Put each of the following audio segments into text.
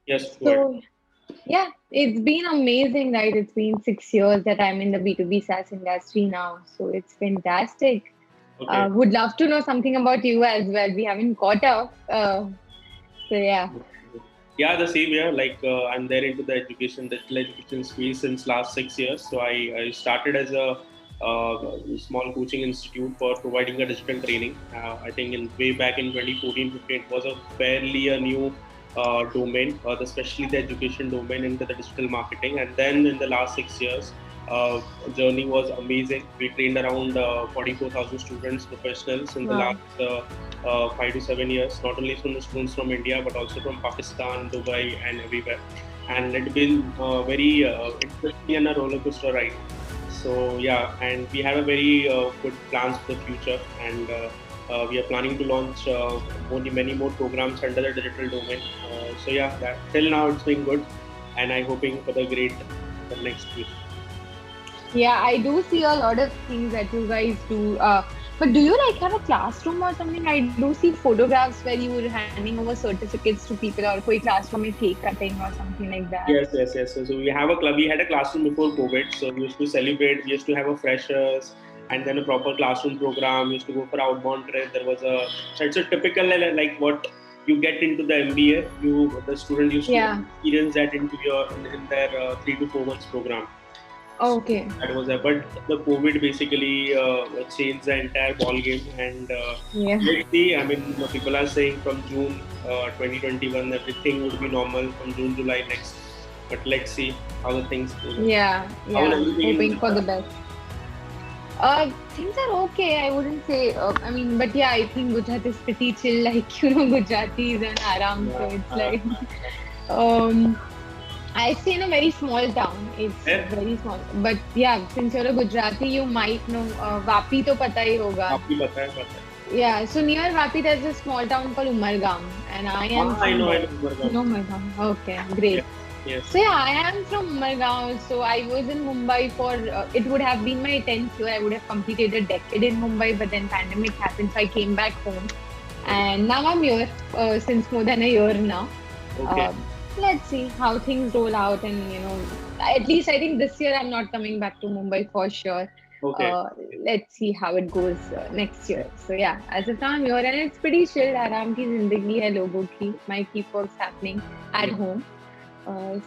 Yes, good. So, yeah, it's been amazing, right? It's been 6 years that I'm in the B2B Saas industry now. So it's fantastic. Okay. Would love to know something about you as well. We haven't caught up. So, yeah. Yeah, the same here. Like I'm there into the digital education space since last 6 years. So I started as a small coaching institute for providing a digital training. I think in way back in 2014-15, it was a fairly a new domain, especially the education domain into the digital marketing. And then in the last 6 years, journey was amazing. We trained around 44,000 students, professionals in the Wow. last 5 to 7 years, not only from the students from India, but also from Pakistan, Dubai, and everywhere. And it's been very interesting and a roller coaster ride. So yeah, and we have a very good plans for the future, and we are planning to launch many more programs under the digital domain. So yeah, that till now it's been good, and I'm hoping for the great the next future. Yeah, I do see a lot of things that you guys do. But do you like have a classroom or something? I do see photographs where you were handing over certificates to people or koi classroom mein cake cutting or something like that. Yes, yes, yes. So we have a club. We had a classroom before COVID. So we used to celebrate. We used to have a freshers and then a proper classroom program. We used to go for outbound trip. There was a so it's a typical like what you get into the MBA. The student used to Yeah. experience that into in their 3 to 4 months program. So Okay. that was it. But the COVID basically changed the entire ball game. And Yeah. let's see. I mean, people are saying from June 2021 everything would be normal from June July next. But let's see how the things go. Yeah. How will Yeah. everything in Hoping for the Gujarat? best. Things are okay. I wouldn't say. I mean, but yeah, I think Gujarat is pretty chill. Like Gujaratis and Aram. So Yeah, it's like, um, I stay in a very small town. It's where? very small. But yeah, since you're a Gujarati, you might know Vapi to pata hi hoga. आपकी पता है. Yeah, so near Vapi there's a small town called Umargam, and I am हाँ, from I there. know You Gurgaon. know Umargam? Okay, Yes, great. yes. So yeah, I am from Umargam. So I was in Mumbai for it would have been my 10th year. I would have completed a decade in Mumbai, but then pandemic happened, so I came back home, and now I'm here since more than a year now. Okay, Um, let's see how things roll out, and at least I think this year I'm not coming back to Mumbai for sure. okay. Uh, let's see how it goes next year. So yeah, as of now I'm here, and it's pretty chill. आराम की जिंदगी है लोगों की. My keep works happening at Yeah. home.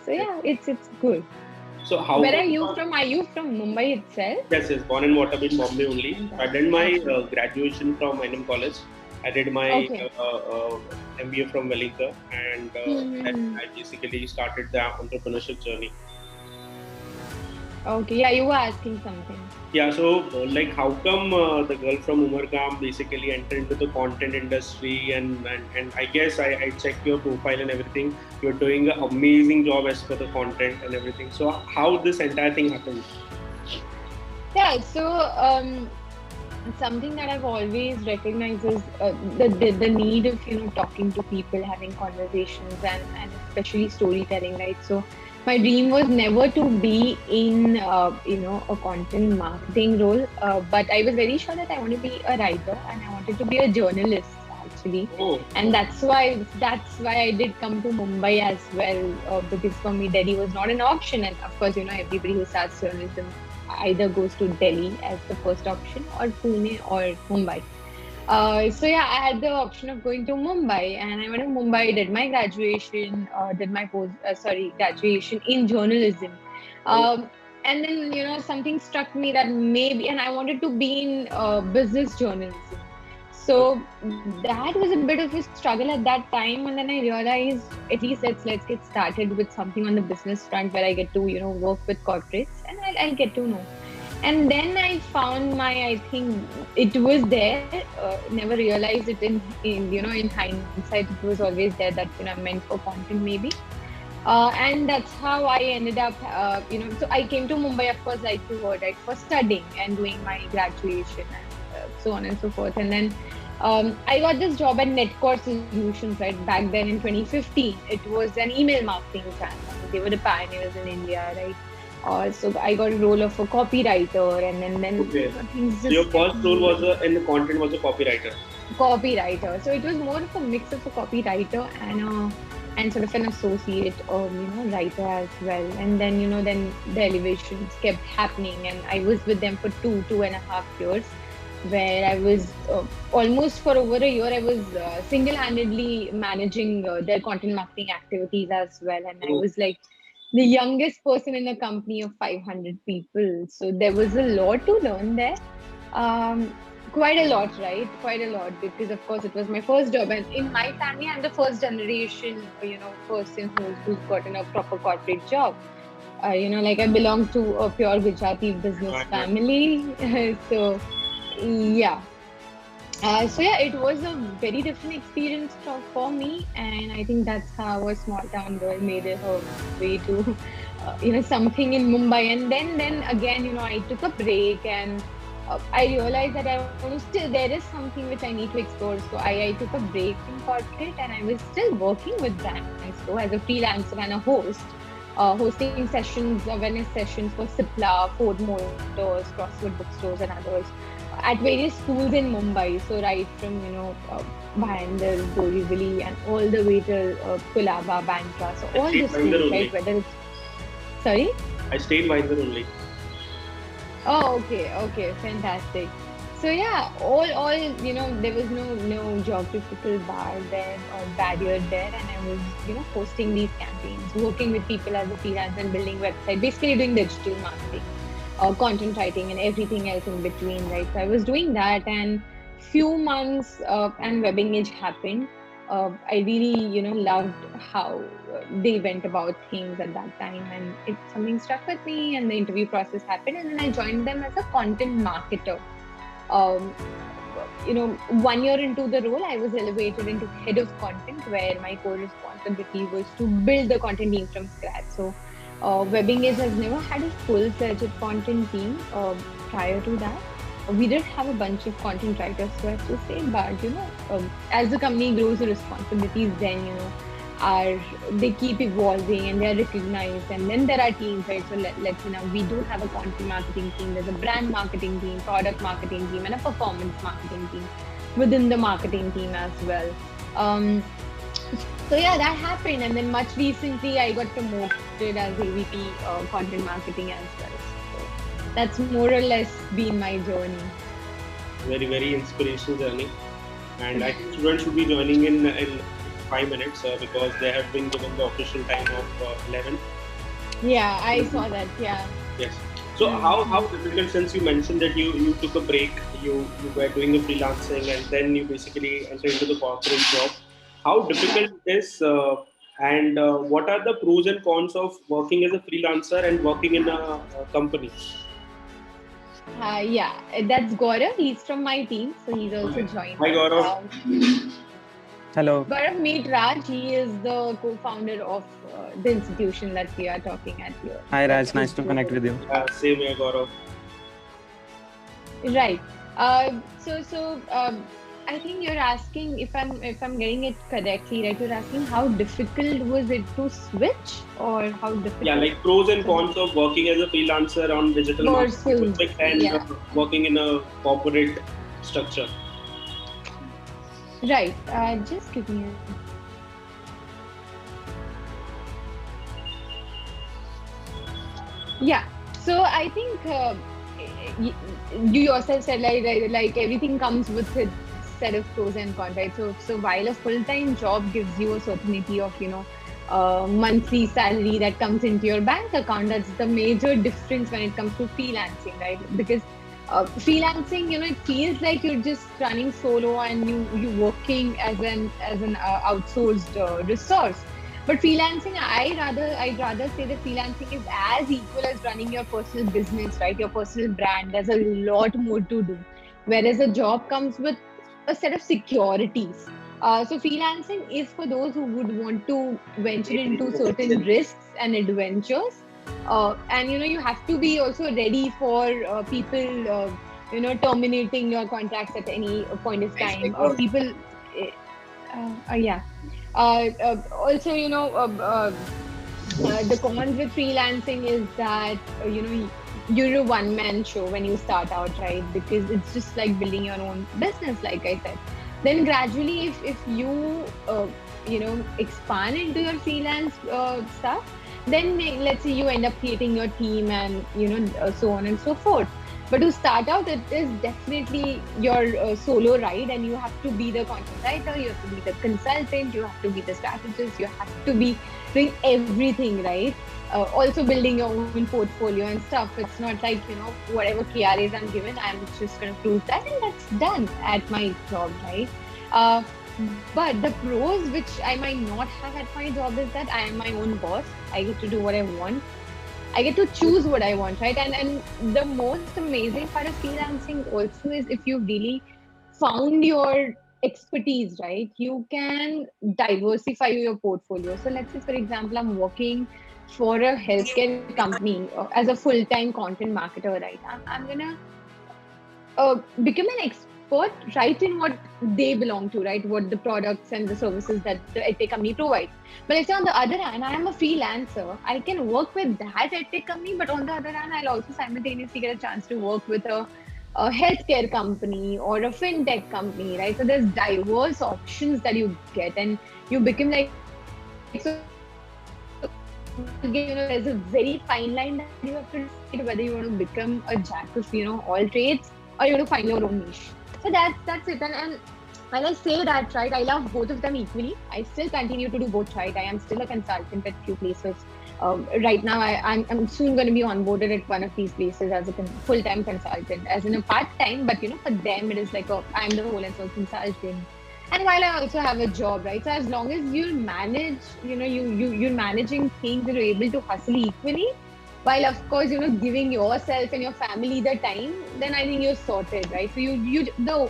So yeah, it's good. So how Where are you come? from? Are you from Mumbai itself? Yes, yes. Born and brought up in Bombay only. I did Fantastic. my Okay. graduation from NM College. I did my Okay. MBA from Wellington, and then Hmm. I basically started the entrepreneurship journey. Okay. Yeah, you were asking something. Yeah, so like, how come the girl from Umargam basically entered into the content industry? And I guess I checked your profile and everything. You're doing an amazing job as per the content and everything. So how this entire thing happened? Yeah. So something that I've always recognized is the need of talking to people, having conversations, and especially storytelling, right? So my dream was never to be in a content marketing role, but I was very sure that I want to be a writer and I wanted to be a journalist actually, Oh, and that's why I did come to Mumbai as well, because for me Delhi was not an option, and of course everybody who starts journalism either goes to Delhi as the first option or Pune or Mumbai. So yeah, I had the option of going to Mumbai, and I went to Mumbai, did my graduation, did my graduation in journalism, oh, um, and then something struck me that maybe, and I wanted to be in business journalism. So that was a bit of a struggle at that time, and then I realized at least let's get started with something on the business front where I get to work with corporates and I'll get to know. And then I found I think it was there. Never realized it in hindsight. It was always there that I'm meant for content maybe. And that's how I ended up. So I came to Mumbai, of course, like you heard, right, for studying and doing my graduation and so on and so forth. And then I got this job at Netcore Solutions, right, back then in 2015. It was an email marketing channel. They were the pioneers in India, right? So I got a role of a copywriter, and then okay. things So your just kept first role was moving. in the content was a copywriter. Copywriter. So it was more of a mix of a copywriter and sort of an associate, writer as well. And then, then the elevations kept happening, and I was with them for 2.5 years, where I was almost for over a year, I was single-handedly managing their content marketing activities as well. And I was like the youngest person in a company of 500 people. So there was a lot to learn there. Quite a lot, right? Quite a lot, because of course it was my first job, and in my family, I'm the first generation, person who's gotten a proper corporate job. Like I belong to a pure Gujarati business family. So yeah. It was a very different experience for me, and I think that's how a small town girl made it her way to, something in Mumbai. And then again, I took a break, and I realized that there is something which I need to explore. So I took a break from corporate, and I was still working with brands. So as a freelancer and a host, hosting sessions, awareness sessions for Cipla, Ford Motors, Crosswood Bookstores, and others at various schools in Mumbai. So right from, Bhayandar, Borivali, and all the way to Kulaba, Bandra. So all the schools, right? Whether it's... Sorry? I stayed in Bhayandar only. Oh, okay, fantastic. So yeah, all there was no geographical barrier there, and I was hosting these campaigns, working with people as a freelancer and building website, basically doing digital marketing, content writing, and everything else in between, right? So I was doing that, and few months and WebEngage happened. I really loved how they went about things at that time, and something stuck with me, and the interview process happened, and then I joined them as a content marketer. 1 year into the role, I was elevated into head of content, where my core responsibility was to build the content team from scratch. So WebEngage has never had a full-fledged content team prior to that. We did have a bunch of content writers, so I have to say, but as the company grows, the responsibilities then they keep evolving, and they are recognized, and then there are teams, right? So let's say now we do have a content marketing team, there's a brand marketing team, product marketing team, and a performance marketing team within the marketing team as well. So yeah, that happened, and then much recently I got promoted as AVP Content Marketing as well. So that's more or less been my journey. Very, very inspirational journey, and I think students should be joining in 5 minutes because they have been given the official time of 11. Yeah, I saw that. Yeah. Yes. So how difficult, since you mentioned that you took a break, you were doing the freelancing, and then you basically entered into the corporate job. How difficult it is, and what are the pros and cons of working as a freelancer and working in a company? Yeah, that's Gaurav. He's from my team, so he's also joined. Hi, Gaurav. Hello. Gaurav, meet Raj. He is the co-founder of the institution that we are talking at here. Hi, Raj. Nice to connect with you. Same here, Gaurav. Right. So I think you're asking, if I'm getting it correctly, right? You're asking how difficult was it to switch, or how difficult? Yeah, like pros and cons of working as a freelancer on digital marketing and working in a corporate structure. Right. Just give me a... Yeah. So I think you yourself said like everything comes with its set of pros and cons, right? So while a full-time job gives you a certainty of monthly salary that comes into your bank account, that's the major difference when it comes to freelancing, right? Because freelancing, it feels like you're just running solo and you working as an outsourced resource. But freelancing, I'd rather say that freelancing is as equal as running your personal business, right? Your personal brand. There's a lot more to do. Whereas a job comes with a set of securities. So freelancing is for those who would want to venture into certain risks and adventures. And you have to be also ready for people terminating your contracts at any point of time. People also the cons with freelancing is that you're a one-man show when you start out, right? Because it's just like building your own business, like I said. Then gradually, if you expand into your freelance stuff, then let's say you end up creating your team and so on and so forth. But to start out, it is definitely your solo ride, and you have to be the content writer, you have to be the consultant, you have to be the strategist, you have to be doing everything, right? Also building your own portfolio and stuff. It's not like, whatever KRAs I'm given, I'm just going to cruise that and that's done at my job, right? Uh, but the pros, which I might not have at my job, is that I am my own boss. I get to do what I want. I get to choose what I want, right? And the most amazing part of freelancing also is if you really found your expertise, right? You can diversify your portfolio. So let's say, for example, I'm working for a healthcare company as a full-time content marketer, right? I'm gonna become an expert right in what they belong to, right? What the products and the services that the Edtech company provides. But let's say on the other hand, I am a freelancer. I can work with that Edtech company, but on the other hand, I'll also simultaneously get a chance to work with a healthcare company or a fintech company, right? So there's diverse options that you get, and you become like, so again, there's a very fine line that you have to decide whether you want to become a jack of, all trades, or you want to find your own niche. So that's it. And when I say that, right, I love both of them equally. I still continue to do both, right? I am still a consultant at few places. Right now, I'm soon going to be onboarded at one of these places as a full-time consultant, as in a part-time. But for them, it is like I'm the whole and soul consultant. And while I also have a job, right? So as long as you manage, you're managing things and you're able to hustle equally, while of course, giving yourself and your family the time, then I think you're sorted, right? So the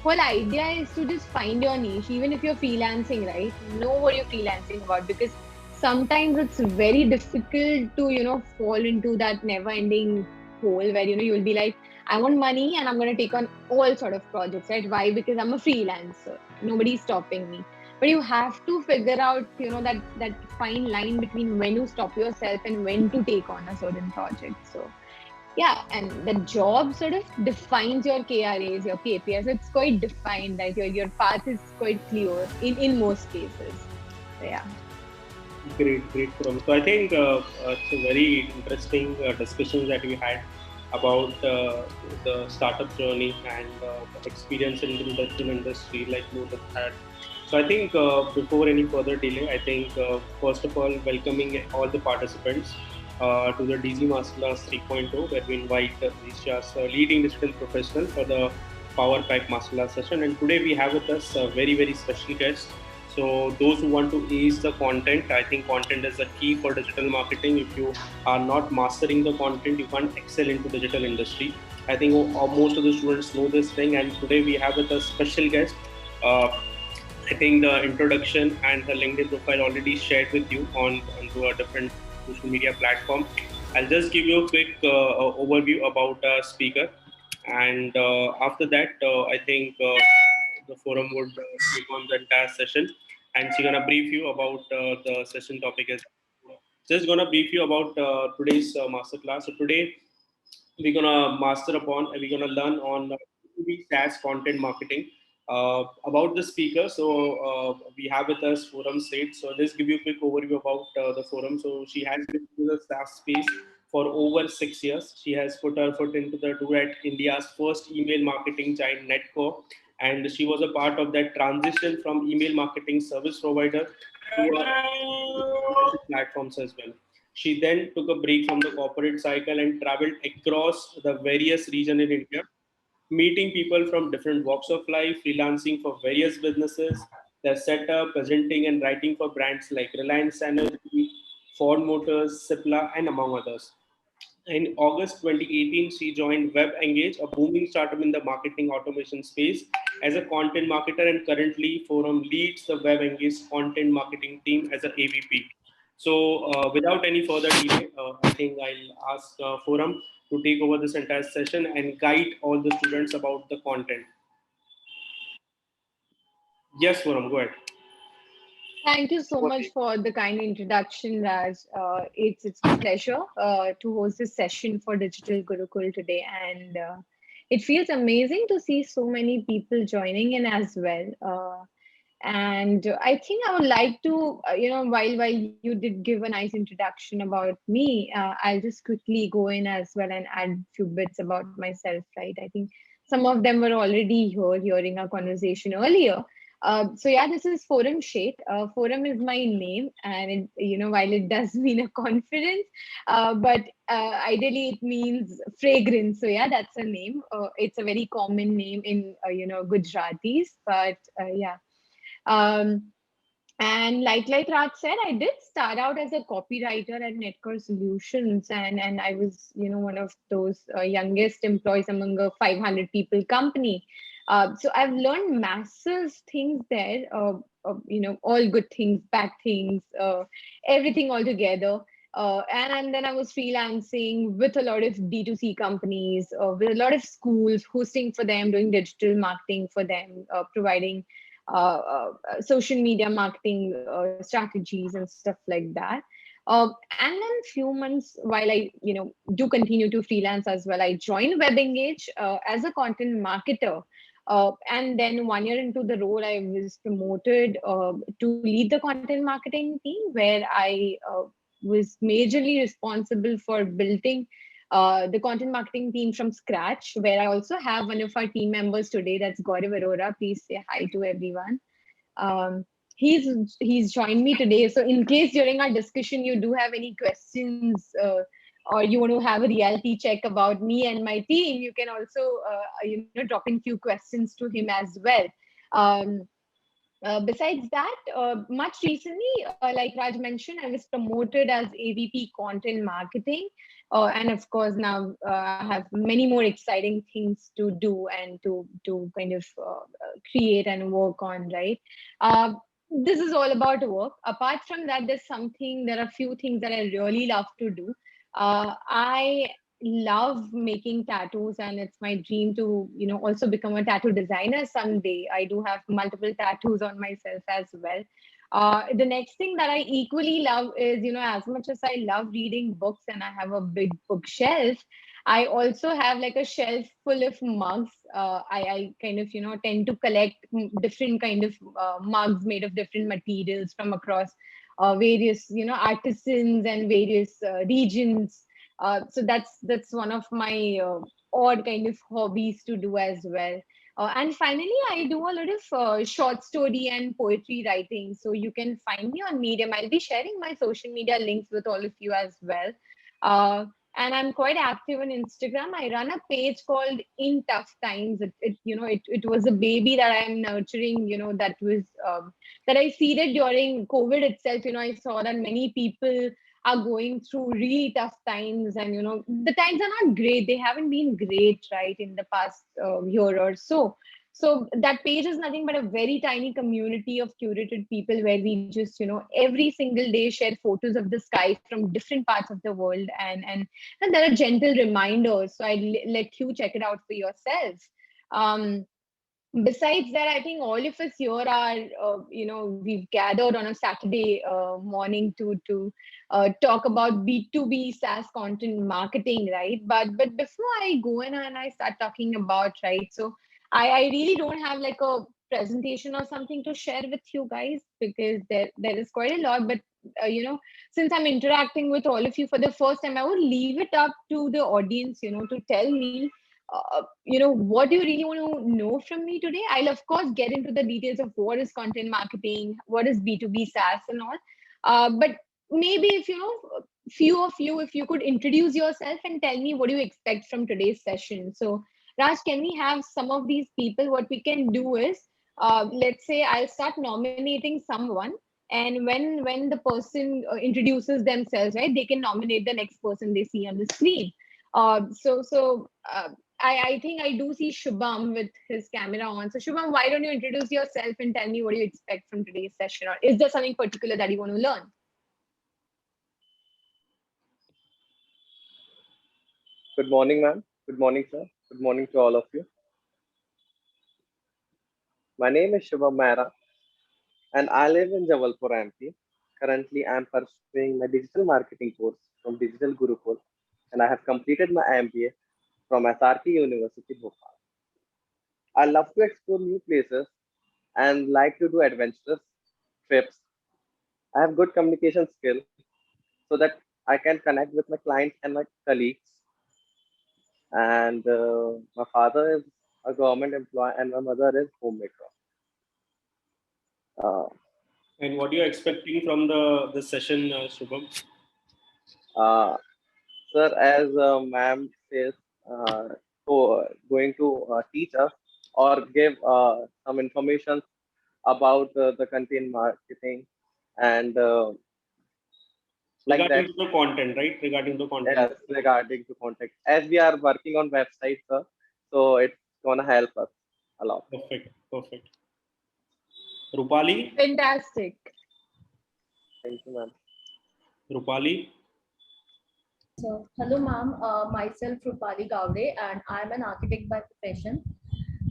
whole idea is to just find your niche, even if you're freelancing, right? Know what you're freelancing about, because sometimes it's very difficult to, fall into that never-ending hole where, you'll be like, I want money and I'm going to take on all sort of projects, right? Why? Because I'm a freelancer. Nobody's stopping me. But you have to figure out, that fine line between when you stop yourself and when to take on a certain project. So yeah, and the job sort of defines your KRAs, your KPIs. It's quite defined, right? Your path is quite clear in most cases. So yeah. Great, Forum. So I think it's a very interesting discussion that we had about the startup journey and the experience in the digital industry, like both have had. So I think before any further delay, I think first of all, welcoming all the participants to the DG Masterclass 3.0, where we invite Asia's leading digital professional for the Power Pack Masterclass session. And today we have with us a very special guest. So those who want to ace the content, I think content is the key for digital marketing. If you are not mastering the content, you can't excel into digital industry. I think most of the students know this thing, and today we have with us special guest. I think the introduction and the LinkedIn profile already shared with you onto a different social media platform. I'll just give you a quick overview about our speaker, and after that, I think the forum would take on the entire session, and she's gonna brief you about the session topic as well. Just gonna brief you about today's masterclass. So today we're gonna learn on B2B Saas content marketing. About the speaker, so we have with us Forum Sheth. So just give you a quick overview about the forum. So she has been in the SaaS space for over 6 years. She has put her foot into the door at India's first email marketing giant Netco, and she was a part of that transition from email marketing service provider to platforms as well. She then took a break from the corporate cycle and traveled across the various regions in India, meeting people from different walks of life, freelancing for various businesses, their setup, presenting and writing for brands like Reliance Energy, Ford Motors, Cipla, and among others. In August 2018, she joined WebEngage, a booming startup in the marketing automation space, as a content marketer, and currently Forum leads the WebEngage content marketing team as an AVP. So, without any further delay, I think I'll ask Forum to take over this entire session and guide all the students about the content. Yes, Forum, go ahead. Thank you so much for the kind introduction, Raj. It's a pleasure to host this session for Digital Gurukul today, and it feels amazing to see so many people joining in as well. And I think I would like to, while you did give a nice introduction about me, I'll just quickly go in as well and add a few bits about myself, right? I think some of them were already here hearing our conversation earlier. So yeah, this is Forum Sheth. Forum is my name, and while it does mean a conference, but ideally it means fragrance. So yeah, that's a name. It's a very common name in Gujaratis, but yeah. Um, and like Raj said, I did start out as a copywriter at Netcore Solutions, and I was one of those youngest employees among a 500 people company. So I've learned massive things there. All good things, bad things, everything all together. And then I was freelancing with a lot of B2C companies, with a lot of schools, hosting for them, doing digital marketing for them, providing social media marketing strategies and stuff like that. And then few months while I, do continue to freelance as well, I joined WebEngage as a content marketer. And then 1 year into the role, I was promoted to lead the content marketing team, where I was majorly responsible for building the content marketing team from scratch, where I also have one of our team members today, that's Gaurav Arora. Please say hi to everyone. Um, he's joined me today. So in case during our discussion you do have any questions or you want to have a reality check about me and my team, you can also drop in few questions to him as well. Um, Besides that, much recently, like Raj mentioned, I was promoted as AVP Content Marketing. And of course, now I have many more exciting things to do and to kind of create and work on, right? This is all about work. Apart from that, there are a few things that I really love to do. I love making tattoos, and it's my dream to also become a tattoo designer someday. I do have multiple tattoos on myself as well. The next thing that I equally love is, as much as I love reading books and I have a big bookshelf, I also have like a shelf full of mugs. I kind of tend to collect different kind of mugs made of different materials from across various artisans and various regions. So that's one of my odd kind of hobbies to do as well. And finally, I do a lot of short story and poetry writing. So you can find me on Medium. I'll be sharing my social media links with all of you as well. And I'm quite active on Instagram. I run a page called In Tough Times. It was a baby that I'm nurturing. That I seeded during COVID itself. I saw that many people are going through really tough times, and the times are not great. They haven't been great, right, in the past year or so. So that page is nothing but a very tiny community of curated people, where we just every single day share photos of the sky from different parts of the world, and there are gentle reminders. So I let you check it out for yourself. Besides that, I think all of us here are we've gathered on a Saturday morning to talk about B2B Saas content marketing, right? But before I go in and I start talking about, right, so I really don't have like a presentation or something to share with you guys, because there is quite a lot. But since I'm interacting with all of you for the first time, I would leave it up to the audience to tell me what do you really want to know from me today. I'll of course get into the details of what is content marketing, what is B2B SaaS and all. But maybe if few of you, if you could introduce yourself and tell me what you expect from today's session. So Raj, can we have some of these people? What we can do is, let's say I'll start nominating someone, and when the person introduces themselves, right, they can nominate the next person they see on the screen. I think I do see Shubham with his camera on. So Shubham, why don't you introduce yourself and tell me what you expect from today's session, or is there something particular that you want to learn? Good morning, ma'am. Good morning, sir. Good morning to all of you. My name is Shubham Mehra, and I live in Jabalpur, MP. Currently, I am pursuing my digital marketing course from Digital Gurukul, and I have completed my MBA from SRK University, Bhopal. I love to explore new places and like to do adventurous trips. I have good communication skill so that I can connect with my clients and my colleagues. And my father is a government employee and my mother is homemaker. Uh, And what are you expecting from the session, Shubham? uh, Sir, as ma'am says, going to teach us or give some information about the content marketing and like Regarding that. to the content, right? Regarding to content. Yes, regarding to contact. As we are working on websites, sir, so it's gonna help us a lot. Perfect. Perfect. Rupali? Fantastic. Thank you, ma'am. Rupali? So, hello, ma'am. Myself, Rupali Gowde, and I'm an architect by profession.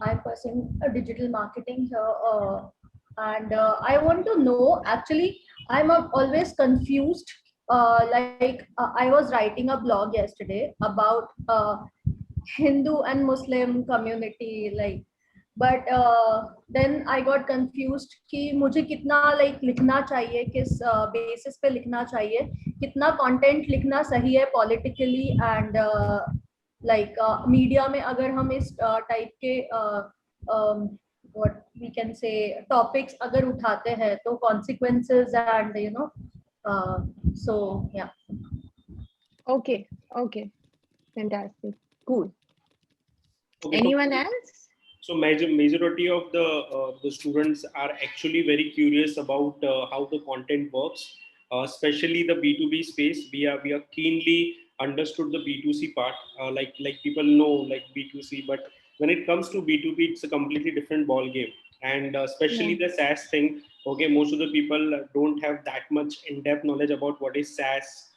I'm pursuing a digital marketing here, and I want to know. Actually, I'm always confused. I was writing a blog yesterday about Hindu and Muslim community, like, but then I got confused कि मुझे कितना लिखना चाहिए, किस basis पे लिखना चाहिए, कितना content लिखना सही है politically and media में अगर हम इस type के what we can say topics अगर उठाते हैं तो consequences and so yeah. Okay. Fantastic. Cool. Okay, Anyone else? So majority of the students are actually very curious about how the content works, especially the B2B space. We are keenly understood the B2C part. Like people know like B2C, but when it comes to B2B, it's a completely different ball game. And especially the SaaS thing. Okay, most of the people don't have that much in-depth knowledge about what is SaaS.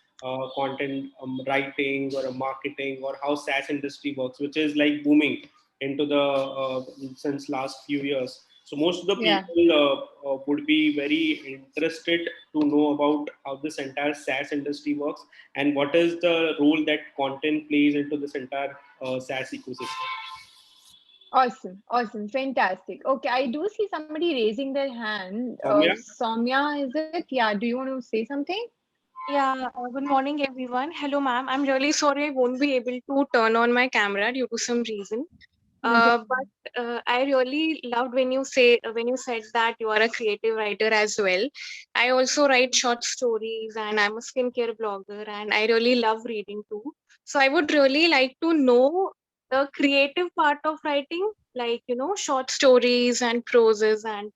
Content writing or marketing or how SaaS industry works, which is like booming into the since last few years. So most of the people would be very interested to know about how this entire SaaS industry works and what is the role that content plays into this entire SaaS ecosystem. Awesome. Fantastic. Okay, I do see somebody raising their hand. Soumya? Soumya, is it? Yeah, do you want to say something? Yeah, good morning, everyone. Hello, ma'am. I'm really sorry I won't be able to turn on my camera due to some reason. But I really loved when you said that you are a creative writer as well. I also write short stories and I'm a skincare blogger and I really love reading too. So I would really like to know the creative part of writing, like short stories and proses, and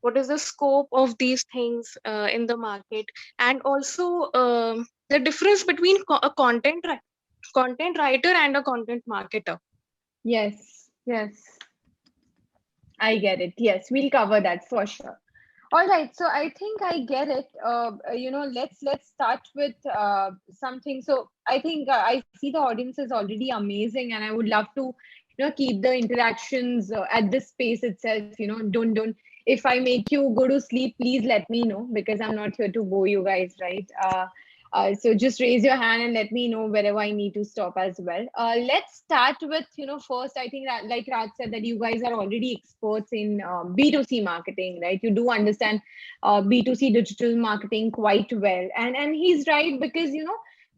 what is the scope of these things in the market, and also the difference between a content writer and a content marketer. Yes. I get it. Yes, we'll cover that for sure. All right, so I think I get it. Let's start with something. So I think I see the audience is already amazing, and I would love to keep the interactions at this space itself. Don't. If I make you go to sleep, please let me know, because I'm not here to bore you guys, right? So just raise your hand and let me know wherever I need to stop as well. Let's start with, first, I think that, like Raj said, that you guys are already experts in B2C marketing, right? You do understand B2C digital marketing quite well. And he's right, because,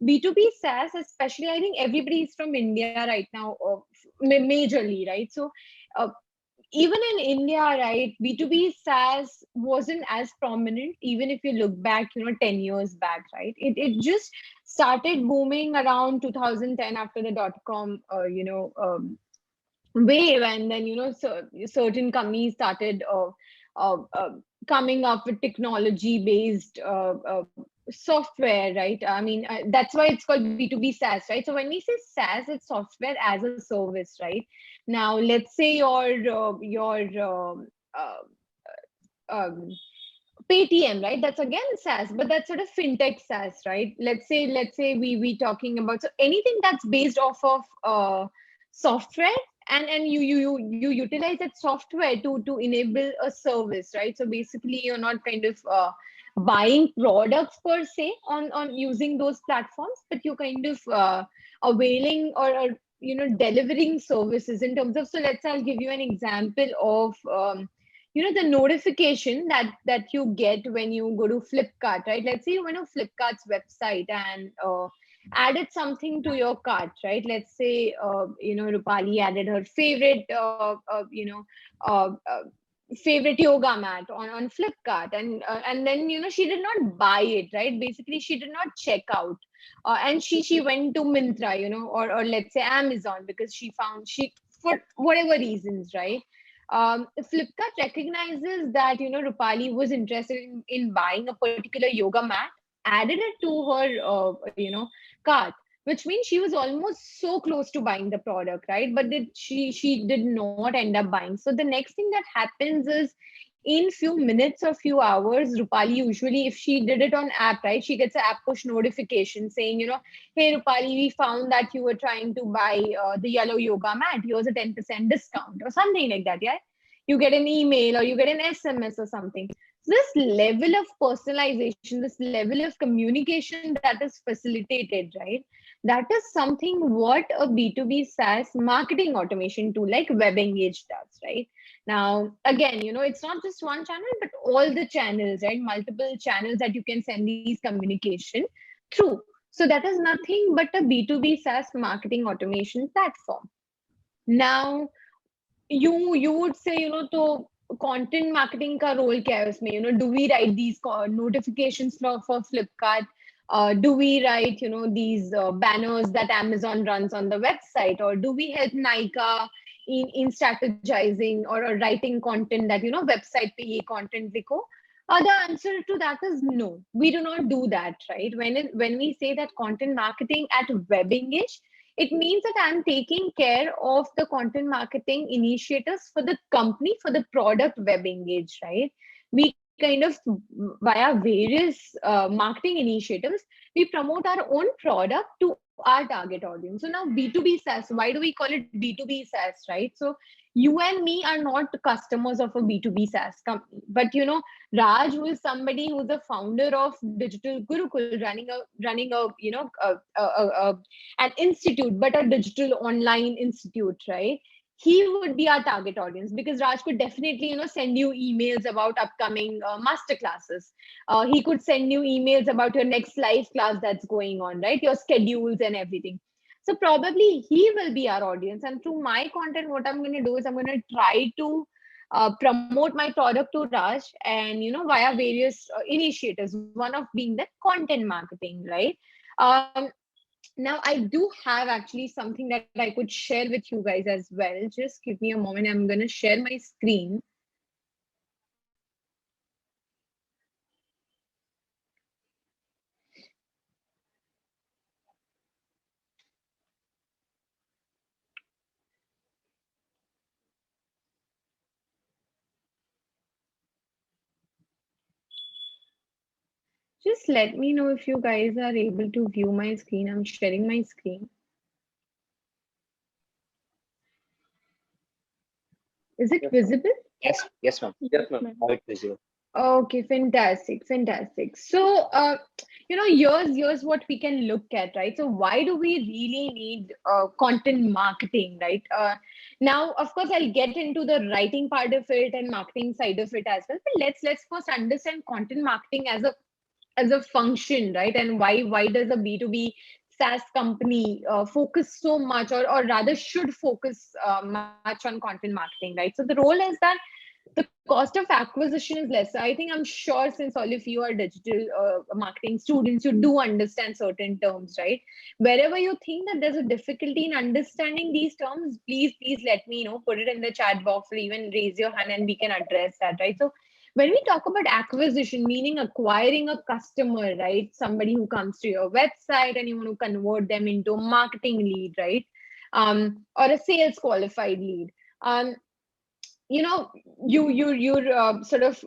B2B SaaS, especially, I think everybody is from India right now, majorly, right? So even in India, right, B2B SaaS wasn't as prominent, even if you look back, 10 years back, right? It just started booming around 2010 after the dot-com, wave. And then, certain companies started coming up with technology-based software, right? I mean, that's why it's called B2B SaaS, right? So when we say SaaS, it's software as a service, right? Now, let's say your Paytm, right? That's again SaaS, but that's sort of fintech SaaS, right? Let's say we talking about, so anything that's based off of software, and you utilize that software to enable a service, right? So basically, you're not kind of buying products per se on using those platforms, but you're kind of availing or delivering services in terms of, so I'll give you an example of the notification that you get when you go to Flipkart, right? Let's say you went to Flipkart's website and added something to your cart, right? Let's say Rupali added her favorite favorite yoga mat on Flipkart, and then she did not buy it, right? Basically, she did not check out, and she went to Myntra, or let's say Amazon, because she for whatever reasons, right? Flipkart recognizes that Rupali was interested in buying a particular yoga mat, added it to her cart, which means she was almost so close to buying the product, right? But she did not end up buying. So the next thing that happens is, in few minutes or few hours, Rupali usually, if she did it on app, right, she gets an app push notification saying, hey Rupali, we found that you were trying to buy the yellow yoga mat. Here's a 10% discount or something like that. Yeah, you get an email or you get an SMS or something. So this level of personalization, this level of communication that is facilitated, right? That is something what a B2B SaaS marketing automation tool like WebEngage does, right? Now, again, it's not just one channel, but all the channels, right? Multiple channels that you can send these communication through. So that is nothing but a B2B SaaS marketing automation platform. Now, you would say, so content marketing ka role kya hai usme? Do we write these notifications for Flipkart? Do we write, these banners that Amazon runs on the website, or do we help Nykaa in strategizing or writing content that website pe ye content likho? The answer to that is no. We do not do that, right? When we say that content marketing at WebEngage, it means that I'm taking care of the content marketing initiatives for the company, for the product WebEngage, right? We kind of, via various marketing initiatives, we promote our own product to our target audience. So now B2B SaaS, why do we call it B2B SaaS, right? So you and me are not customers of a B2B SaaS company, but Raj, who is somebody who's the founder of Digital Gurukul, running an institute, but a digital online institute, right? He would be our target audience, because Raj could definitely, send you emails about upcoming masterclasses. He could send you emails about your next live class that's going on, right? Your schedules and everything. So probably he will be our audience. And through my content, what I'm going to do is I'm going to try to promote my product to Raj, and, via various initiatives, one of being the content marketing, right? Now, I do have actually something that I could share with you guys as well. Just give me a moment. I'm going to share my screen. Just let me know if you guys are able to view my screen. I'm sharing my screen. Is it visible? Yes, ma'am. Yes, ma'am. Visible. Okay, fantastic. So, here's what we can look at, right? So why do we really need content marketing, right? Now, of course, I'll get into the writing part of it and marketing side of it as well. But let's first understand content marketing as a function, right? And why does a B2B SaaS company focus so much, or rather should focus much on content marketing, right? So the role is that the cost of acquisition is less. I'm sure, since all of you are digital marketing students, you do understand certain terms, right? Wherever you think that there's a difficulty in understanding these terms, please let me know, put it in the chat box, or even raise your hand and we can address that, right? So when we talk about acquisition, meaning acquiring a customer, right? Somebody who comes to your website and you want to convert them into a marketing lead, right? Or a sales qualified lead. You're sort of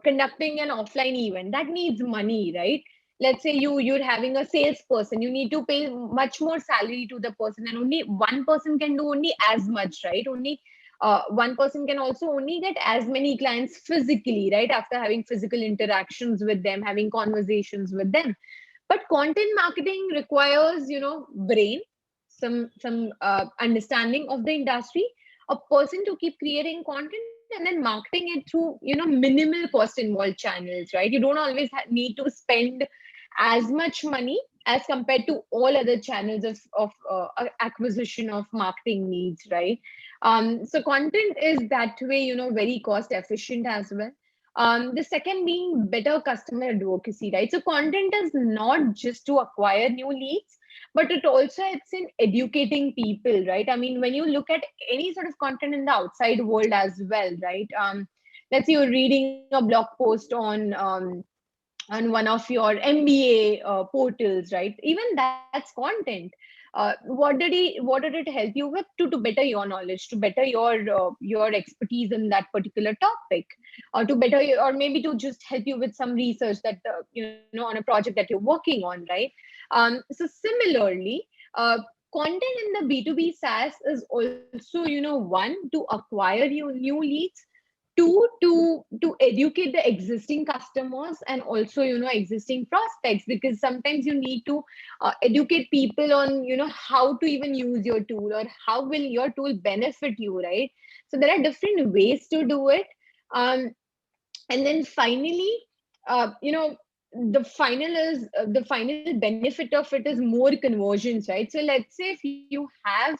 conducting an offline event that needs money, right? Let's say you're having a salesperson, you need to pay much more salary to the person, and only one person can do only as much, right? Only one person can also only get as many clients physically, right? After having physical interactions with them, having conversations with them. But content marketing requires, brain, some understanding of the industry, a person to keep creating content, and then marketing it through, minimal cost involved channels, right? You don't always need to spend as much money as compared to all other channels of acquisition of marketing needs, right? So content is that way, very cost efficient as well. The second being better customer advocacy, right? So content is not just to acquire new leads, but it also helps in educating people, right? I mean, when you look at any sort of content in the outside world as well, right? Let's say you're reading a blog post on one of your MBA portals, right? Even that's content. What did it help you with to better your knowledge, to better your expertise in that particular topic, or to better or maybe to just help you with some research that on a project that you're working on, right? So similarly, content in the B2B SaaS is also one, to acquire new leads, two, to educate the existing customers and also existing prospects, because sometimes you need to educate people on how to even use your tool, or how will your tool benefit you, right? So there are different ways to do it. And then finally, the final benefit of it is more conversions, right? So let's say if you have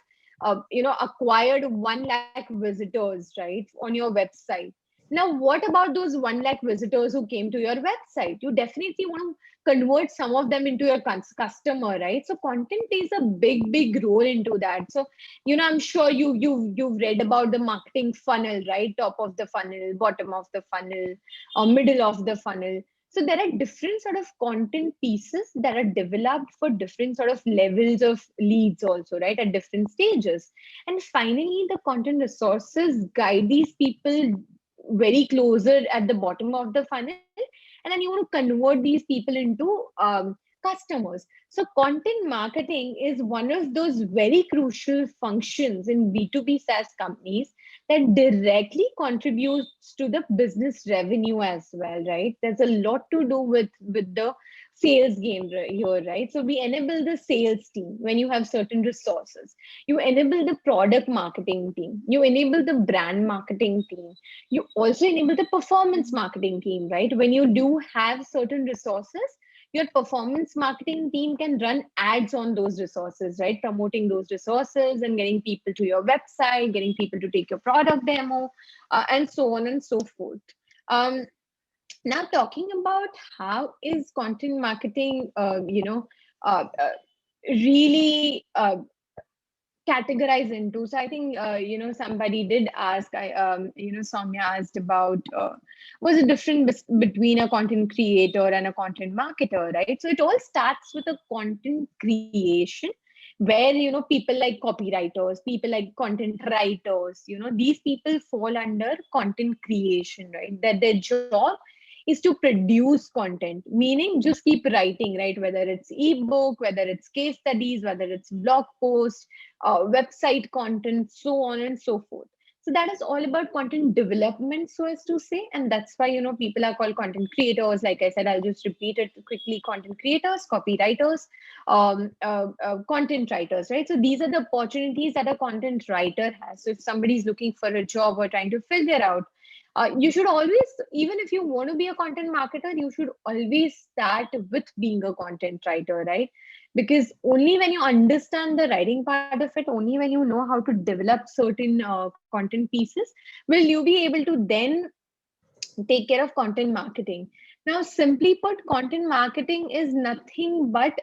acquired 1 lakh visitors, right, on your website. Now what about those 1 lakh visitors who came to your website? You definitely want to convert some of them into your customer, right? So content plays a big role into that. So I'm sure you've read about the marketing funnel, right? Top of the funnel, bottom of the funnel, or middle of the funnel. So there are different sort of content pieces that are developed for different sort of levels of leads also, right? At different stages. And finally, the content resources guide these people very closer at the bottom of the funnel. And then you want to convert these people into customers. So content marketing is one of those very crucial functions in B2B SaaS companies that directly contributes to the business revenue as well, right? There's a lot to do with the sales game here, right? So we enable the sales team when you have certain resources. You enable the product marketing team. You enable the brand marketing team. You also enable the performance marketing team, right? When you do have certain resources, your performance marketing team can run ads on those resources, right? Promoting those resources and getting people to your website, getting people to take your product demo, and so on and so forth. Now talking about how is content marketing, really categorize into. So I think somebody did ask. Soumya asked about what's the difference between a content creator and a content marketer, right? So it all starts with a content creation, where people like copywriters, people like content writers, these people fall under content creation, right? That their job is to produce content, meaning just keep writing, right? Whether it's ebook, whether it's case studies, whether it's blog posts, website content, so on and so forth. So that is all about content development, so as to say, and that's why people are called content creators. Like I said, I'll just repeat it quickly: content creators, copywriters, content writers, right? So these are the opportunities that a content writer has. So if somebody's looking for a job or trying to figure out, you should always, even if you want to be a content marketer, you should always start with being a content writer, right? Because only when you understand the writing part of it, only when you know how to develop certain content pieces, will you be able to then take care of content marketing. Now, simply put, content marketing is nothing but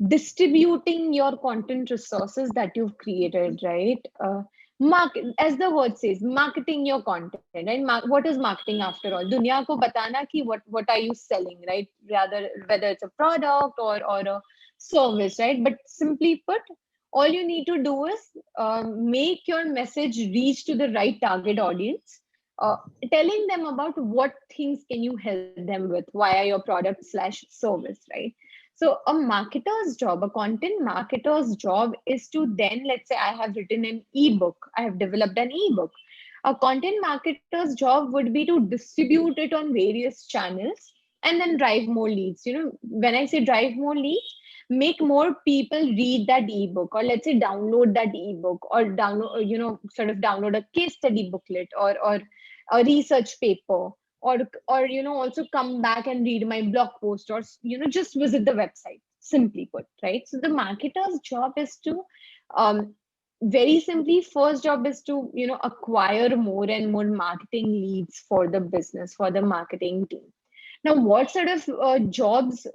distributing your content resources that you've created, right? As the word says, marketing your content, right? What is marketing after all? Dunya ko batana ki what are you selling, right? Rather, whether it's a product or a service, right? But simply put, all you need to do is make your message reach to the right target audience, telling them about what things can you help them with via your product/service, right? So a marketer's job, a content marketer's job is to then, let's say I have written an ebook, I have developed an ebook. A content marketer's job would be to distribute it on various channels and then drive more leads. When I say drive more leads, make more people read that ebook, or let's say download that ebook, or download, sort of download a case study booklet, or a research paper, or also come back and read my blog post, or just visit the website, simply put, right? So the marketer's job is to very simply, first job is to acquire more and more marketing leads for the business, for the marketing team. Now, what sort of jobs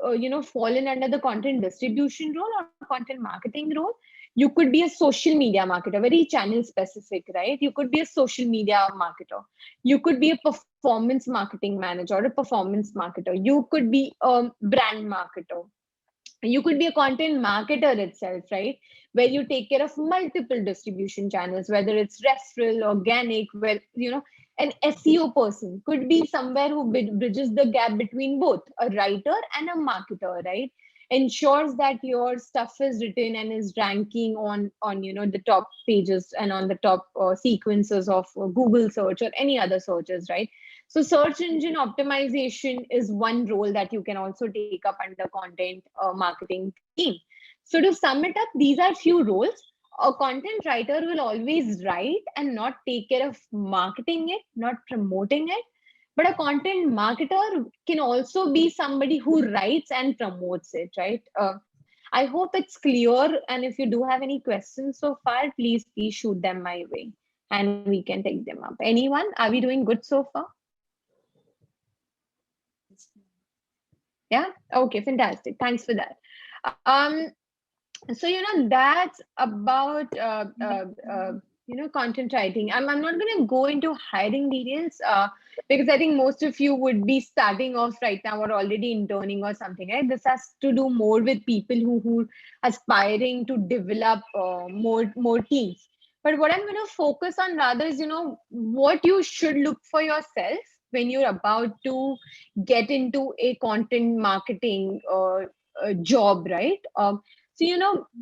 fall in under the content distribution role or content marketing role? You could be a social media marketer, very channel specific, right? You could be a social media marketer. You could be a performance marketing manager or a performance marketer. You could be a brand marketer. You could be a content marketer itself, right? Where you take care of multiple distribution channels, whether it's referral, organic, where, an SEO person could be somewhere who bridges the gap between both a writer and a marketer, right? Ensures that your stuff is written and is ranking on the top pages and on the top sequences of Google search or any other searches, right? So search engine optimization is one role that you can also take up under content marketing team. So to sum it up, these are few roles. A content writer will always write and not take care of marketing it, not promoting it. But a content marketer can also be somebody who writes and promotes it, right? I hope it's clear. And if you do have any questions so far, please shoot them my way and we can take them up. Anyone? Are we doing good so far? Yeah. Okay. Fantastic. Thanks for that. So that's about content writing. I'm not going to go into hiring details because I think most of you would be starting off right now or already interning or something, right? This has to do more with people who are aspiring to develop more teams. But what I'm going to focus on rather is what you should look for yourself when you're about to get into a content marketing job, right? So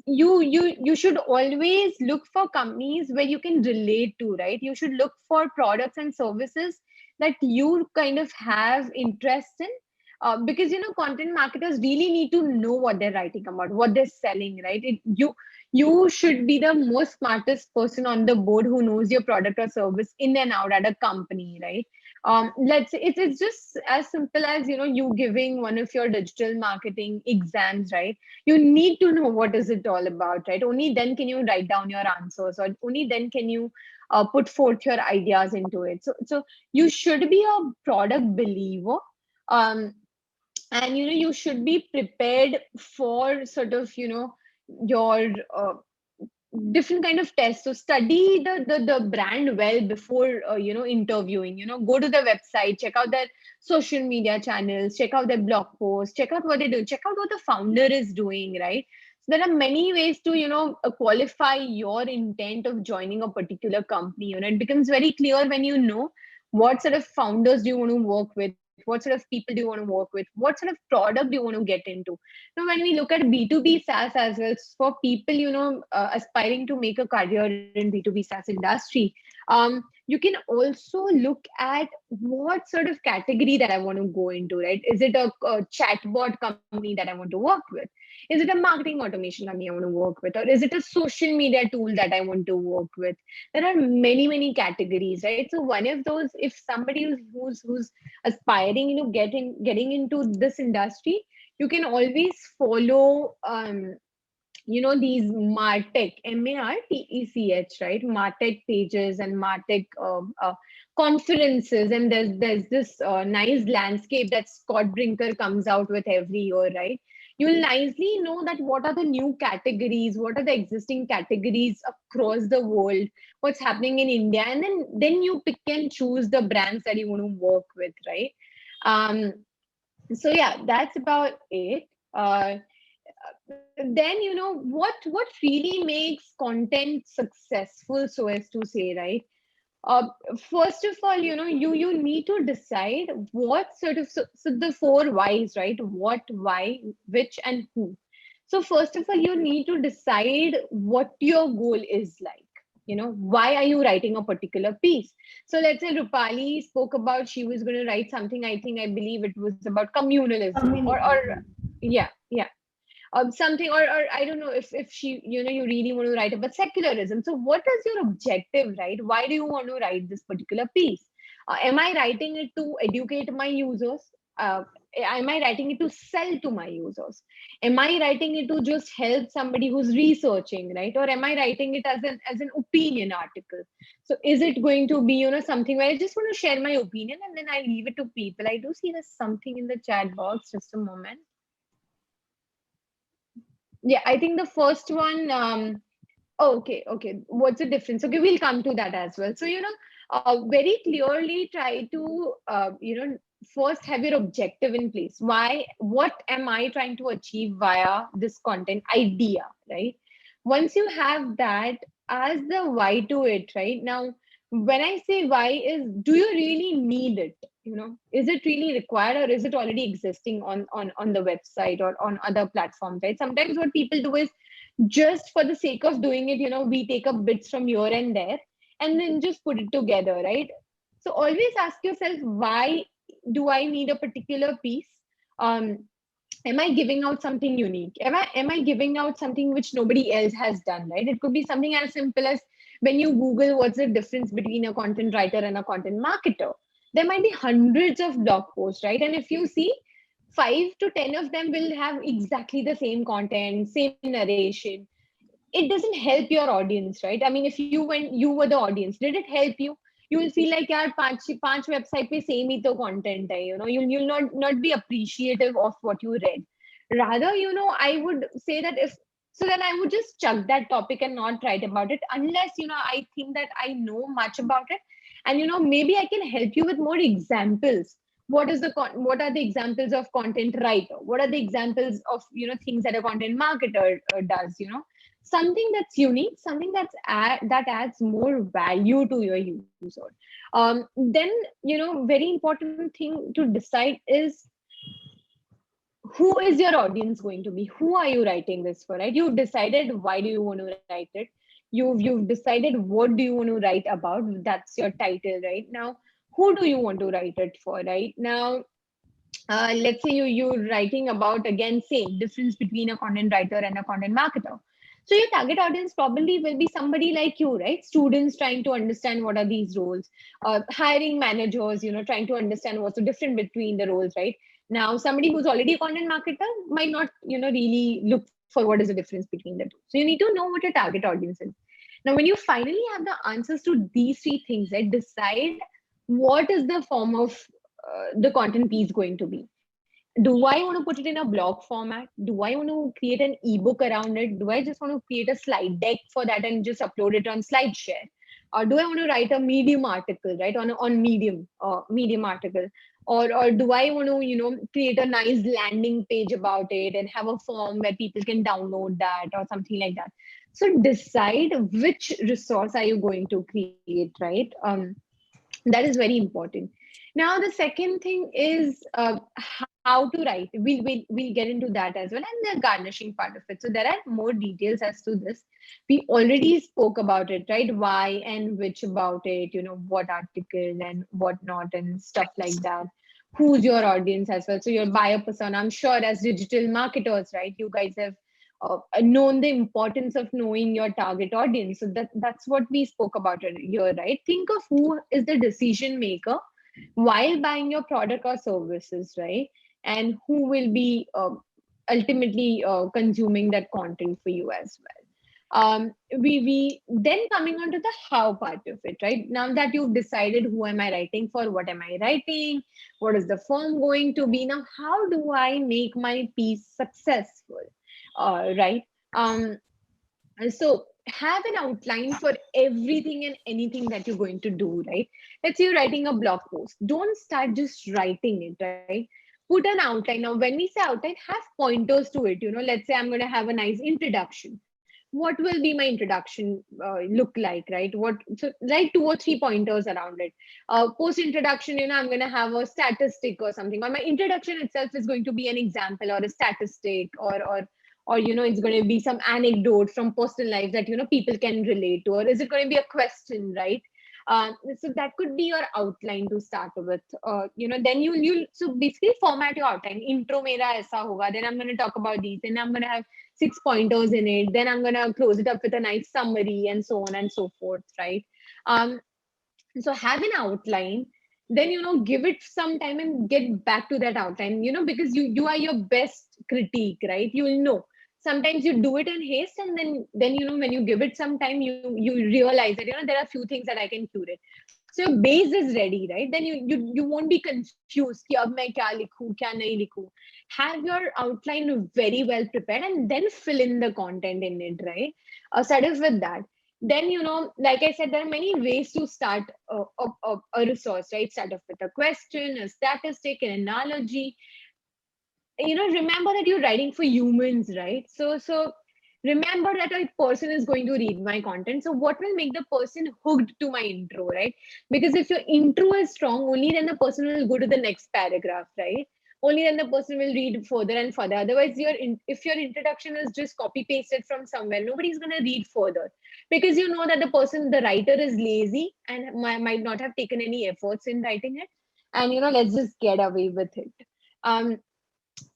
you should always look for companies where you can relate to, right? You should look for products and services that you kind of have interest in, because content marketers really need to know what they're writing about, what they're selling, right? You should be the most smartest person on the board who knows your product or service in and out at a company, right? Let's say it's just as simple as you giving one of your digital marketing exams, right? You need to know what is it all about, right? Only then can you write down your answers, or only then can you put forth your ideas into it. So you should be a product believer, and you should be prepared for sort of your different kind of tests. So study the brand well before interviewing. Go to the website, check out their social media channels, check out their blog posts, check out what they do, check out what the founder is doing, right? So there are many ways to qualify your intent of joining a particular company. It becomes very clear when you know what sort of founders do you want to work with, what sort of people do you want to work with, what sort of product do you want to get into. Now, when we look at B2B Saas as well, for people, aspiring to make a career in B2B Saas industry, you can also look at what sort of category that I want to go into, right? Is it a chatbot company that I want to work with? Is it a marketing automation company I want to work with? Or is it a social media tool that I want to work with? There are many categories, right? So one of those, if somebody who's aspiring, getting into this industry, you can always follow these MarTech, MARTECH, right? MarTech pages and MarTech conferences, and there's this nice landscape that Scott Brinker comes out with every year, right? You'll nicely know that what are the new categories, what are the existing categories across the world, what's happening in India, and then you pick and choose the brands that you want to work with, right? So yeah, that's about it. Then what really makes content successful, so as to say, right? First of all, you need to decide what sort of, so the 4 whys, right? What, why, which, and who. So first of all, you need to decide what your goal is like. Why are you writing a particular piece? So let's say Rupali spoke about she was going to write something, I believe it was about communalism. Or yeah. something, or I don't know if she, you really want to write about secularism. So what is your objective, right? Why do you want to write this particular piece? Am I writing it to educate my users? Am I writing it to sell to my users? Am I writing it to just help somebody who's researching, right? Or am I writing it as an opinion article? So is it going to be, something where I just want to share my opinion and then I leave it to people? I do see there's something in the chat box. Just a moment. Yeah, I think the first one, okay. What's the difference? Okay, we'll come to that as well. So, very clearly try to, first have your objective in place. Why, what am I trying to achieve via this content idea, right? Once you have that as the why to it, right? Now, when I say why is, do you really need it? Is it really required, or is it already existing on the website or on other platforms, right? Sometimes what people do is just for the sake of doing it, we take up bits from here and there and then just put it together, right? So always ask yourself, why do I need a particular piece? Am I giving out something unique? Am I giving out something which nobody else has done, right? It could be something as simple as when you Google what's the difference between a content writer and a content marketer. There might be hundreds of blog posts, right? And if you see, 5 to 10 of them will have exactly the same content, same narration. It doesn't help your audience, right? I mean, if you were the audience, did it help you? You will feel like, yaar, panch website pe same hi to content hai, you'll not be appreciative of what you read. Rather, I would say that then I would just chuck that topic and not write about it unless, I think that I know much about it. And, maybe I can help you with more examples. What are the examples of content writer? What are the examples of, things that a content marketer does, something that's unique, something that adds more value to your user. Then, very important thing to decide is, who is your audience going to be? Who are you writing this for, right? You've decided why do you want to write it. You've decided what do you want to write about. That's your title, right? Now, who do you want to write it for, right? Now, let's say you're writing about, again, same difference between a content writer and a content marketer. So your target audience probably will be somebody like you, right? Students trying to understand what are these roles, hiring managers, trying to understand what's the difference between the roles, right? Now, somebody who's already a content marketer might not, really look for what is the difference between the two. So you need to know what your target audience is. Now, when you finally have the answers to these 3 things, right, decide what is the form of the content piece going to be. Do I want to put it in a blog format? Do I want to create an ebook around it? Do I just want to create a slide deck for that and just upload it on SlideShare? Or do I want to write a Medium article, right, on Medium article? Or do I want to, create a nice landing page about it and have a form where people can download that or something like that? So decide which resource are you going to create, right? That is very important. Now, the second thing is how to write. We'll get into that as well, and the garnishing part of it. So there are more details as to this. We already spoke about it, right? Why and which about it, what article and what not and stuff like that. Who's your audience as well? So your buyer persona, I'm sure as digital marketers, right? You guys have known the importance of knowing your target audience. So that's what we spoke about here, right? Think of who is the decision maker while buying your product or services, right? And who will be ultimately consuming that content for you as well. We then coming on to the how part of it, right? Now that you've decided who am I writing for, what am I writing, what is the form going to be, now how do I make my piece successful, right? So have an outline for everything and anything that you're going to do, right? Let's say you're writing a blog post. Don't start just writing it, right? Put an outline. Now, when we say outline, have pointers to it. Let's say I'm going to have a nice introduction. What will be my introduction look like, right? So write 2 or 3 pointers around it. Post introduction, I'm going to have a statistic or something. Or my introduction itself is going to be an example or a statistic or it's going to be some anecdote from personal life that people can relate to, or is it going to be a question, right? So that could be your outline to start with. Then you so basically format your outline. Intro mera aisa hoga. Then I'm going to talk about these. Then I'm going to have 6 pointers in it. Then I'm going to close it up with a nice summary and so on and so forth, right? So have an outline, then give it some time and get back to that outline, because you are your best critique, right? You'll know. Sometimes you do it in haste, and then when you give it some time, you realize that there are few things that I can curate. So your base is ready, right? Then you won't be confused कि अब मैं क्या लिखूं, क्या नहीं लिखूं. Have your outline very well prepared, and then fill in the content in it, right? Started with that. Then like I said, there are many ways to start a resource, right? Start off with a question, a statistic, an analogy. Remember that you're writing for humans, right? So remember that a person is going to read my content. So what will make the person hooked to my intro, right? Because if your intro is strong, only then the person will go to the next paragraph, right? Only then the person will read further and further. Otherwise, if your introduction is just copy pasted from somewhere, nobody's going to read further, because that the writer is lazy and might not have taken any efforts in writing it. And let's just get away with it.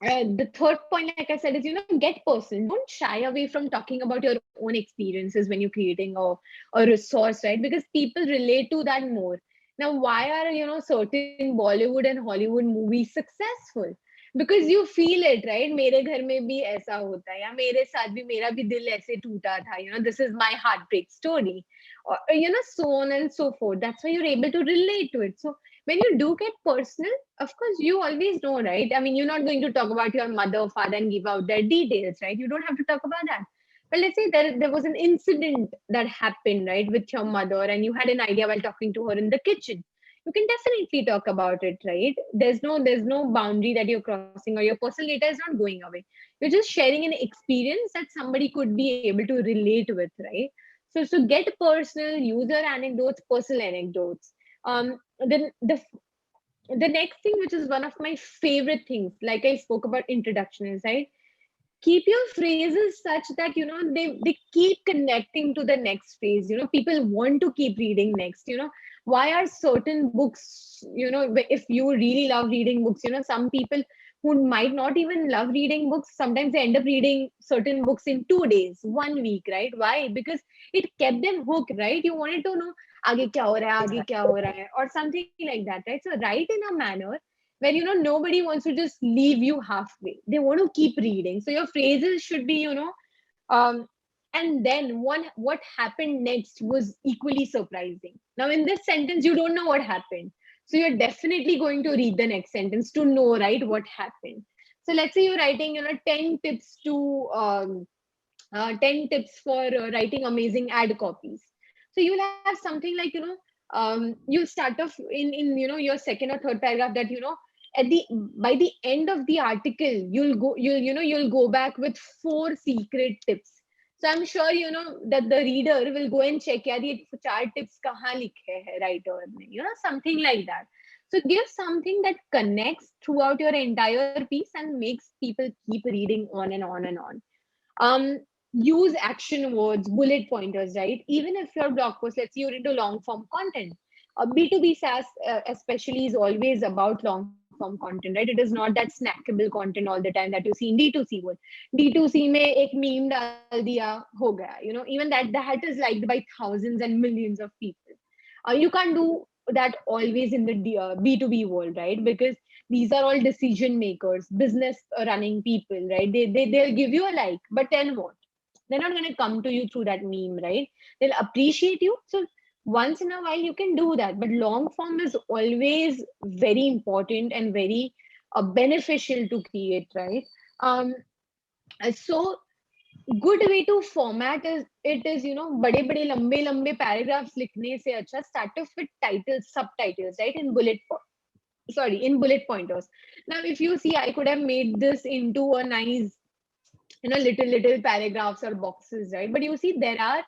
The third point, like I said, is get personal. Don't shy away from talking about your own experiences when you're creating a resource, right? Because people relate to that more. Now, why are certain Bollywood and Hollywood movies successful? Because you feel it, right? मेरे घर में भी ऐसा होता है, या मेरे साथ भी मेरा भी दिल ऐसे टूटा था. This is my heartbreak story, or so on and so forth. That's why you're able to relate to it. So when you do get personal, of course, you always know, right? I mean, you're not going to talk about your mother or father and give out their details, right? You don't have to talk about that. But let's say there was an incident that happened, right, with your mother, and you had an idea while talking to her in the kitchen. You can definitely talk about it, right? There's no boundary that you're crossing, or your personal data is not going away. You're just sharing an experience that somebody could be able to relate with, right? So get personal, user anecdotes, personal anecdotes. Then the next thing, which is one of my favorite things, like I spoke about introduction, is right. Keep your phrases such that they keep connecting to the next phase. People want to keep reading next. Why are certain books, if you really love reading books, some people who might not even love reading books, sometimes they end up reading certain books in 2 days, 1 week, right? Why? Because it kept them hooked, right? You wanted to know आगे क्या हो रहा है, आगे क्या हो रहा है, or something like that, right? So write in a manner where nobody wants to just leave you halfway. They want to keep reading. So your phrases should be and then what happened next was equally surprising. Now in this sentence you don't know what happened, so you're definitely going to read the next sentence to know, right, what happened. So let's say you're writing 10 tips to 10 tips for writing amazing ad copies. So you'll have something like you'll start off in your second or third paragraph that by the end of the article you'll go back with 4 secret tips. So I'm sure that the reader will go and check yaar ye 4 tips kahan likhe hai writer ne, something like that. So give something that connects throughout your entire piece and makes people keep reading on and on and on. Use action words, bullet pointers, right? Even if your blog post, let's say you're into long form content, B2B Saas especially is always about long form content, right? It is not that snackable content all the time that you see in D2C world. D2C mein ek meme dal diya, ho gaya. Even that is liked by thousands and millions of people. You can't do that always in the B2B world, right? Because these are all decision makers, business running people, right? They'll give you a like, but then what? They're not going to come to you through that meme, right? They'll appreciate you. So once in a while you can do that, but long form is always very important and very beneficial to create, right? So good way to format is bade lambe paragraphs likhne se acha start off with titles, subtitles, right? In bullet pointers. Now if you see, I could have made this into a nice little paragraphs or boxes, right? But you see, there are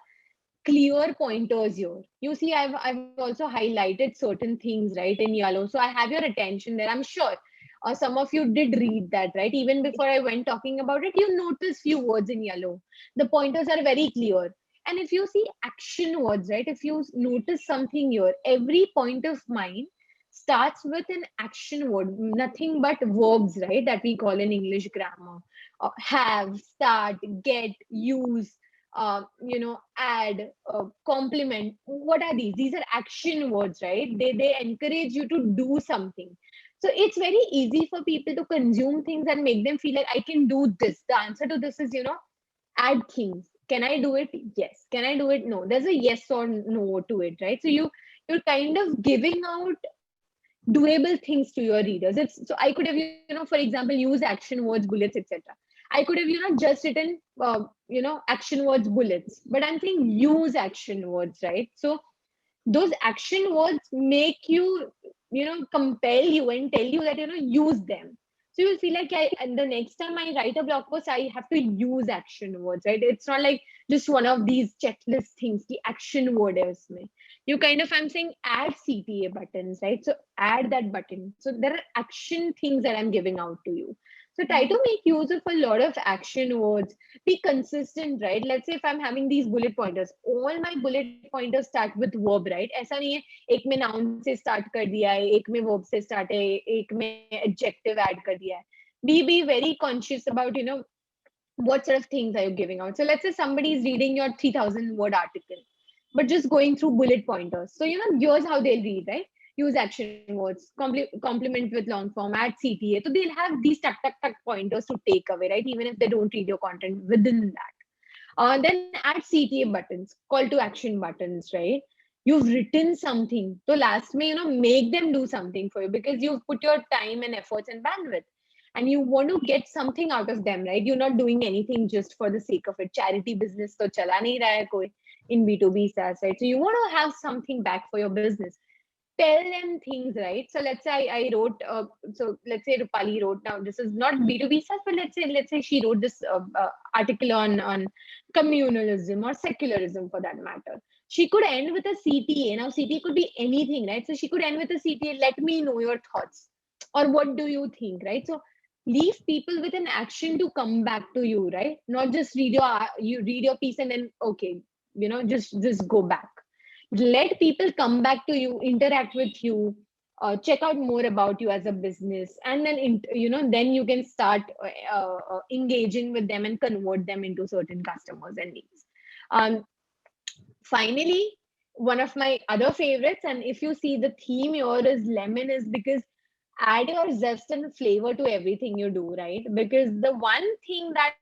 clear pointers here. You see, I've also highlighted certain things, right, in yellow. So I have your attention there. I'm sure some of you did read that, right? Even before I went talking about it, you notice few words in yellow. The pointers are very clear. And if you see action words, right? If you notice something here, every point of mine starts with an action word, nothing but verbs, right? That we call in English grammar. Have, start, get, use, add, complement. What are these? These are action words, right? They encourage you to do something. So it's very easy for people to consume things and make them feel like I can do this. The answer to this is, add things. Can I do it? Yes. Can I do it? No. There's a yes or no to it, right? So you're kind of giving out doable things to your readers. So I could have, for example, use action words, bullets, etc. I could have, just written, action words, bullets, but I'm saying use action words, right? So those action words make you, compel you and tell you that, use them. So you'll feel like and the next time I write a blog post, I have to use action words, right? It's not like just one of these checklist things, the action word is me. You kind of, I'm saying add CTA buttons, right? So add that button. So there are action things that I'm giving out to you. So try to make use of a lot of action words. Be consistent, right? Let's say if I'm having these bullet pointers, all my bullet pointers start with verb, right? ऐसा नहीं है एक में noun से start कर दिया है, एक में verb से start है, एक में adjective add कर दिया है. Be very conscious about, what sort of things are you giving out. So let's say somebody is reading your 3,000 word article, but just going through bullet pointers. So, here's how they'll read, right? Use action words, complement with long form, add CTA. So they'll have these tuck pointers to take away, right? Even if they don't read your content within that. Then add CTA buttons, call to action buttons, right? You've written something. So last may, make them do something for you because you've put your time and efforts and bandwidth. And you want to get something out of them, right? You're not doing anything just for the sake of it. Charity business to chala nahi raha hai koi in B2B Saas, right? So you want to have something back for your business. Tell them things, right? So let's say I wrote, so let's say Rupali wrote, now this is not B2B Saas, but let's say she wrote this article on communalism or secularism for that matter. She could end with a CTA. Now CTA could be anything, right? So she could end with a CTA, let me know your thoughts or what do you think, right? So leave people with an action to come back to you, right? Not just read your piece and then, okay, just go back. Let people come back to you, interact with you, check out more about you as a business, and then then you can start engaging with them and convert them into certain customers and needs. Finally, one of my other favorites, and if you see the theme here is lemon, is because add your zest and flavor to everything you do, right? Because the one thing that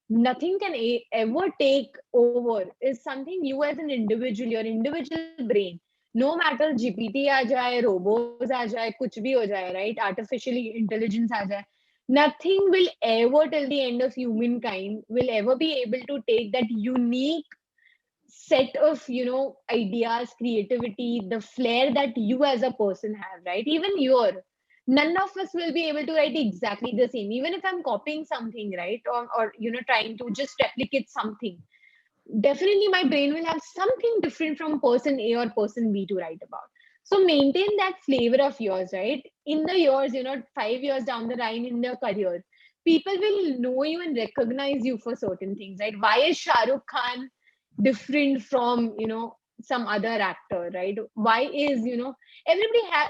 nothing can ever take over is something you as an individual, your individual brain. No matter GPT aa jaye, robots aa jaye, kuch bhi ho jaye, right? Artificial intelligence aa jaye. Nothing will ever till the end of humankind will ever be able to take that unique set of, ideas, creativity, the flair that you as a person have, right? Even none of us will be able to write exactly the same. Even if I'm copying something, right? Or trying to just replicate something, definitely my brain will have something different from person A or person B to write about. So maintain that flavor of yours, right? In the years, 5 years down the line in their career, people will know you and recognize you for certain things, right? Why is Shah Rukh Khan different from, some other actor, right? Why is, everybody has,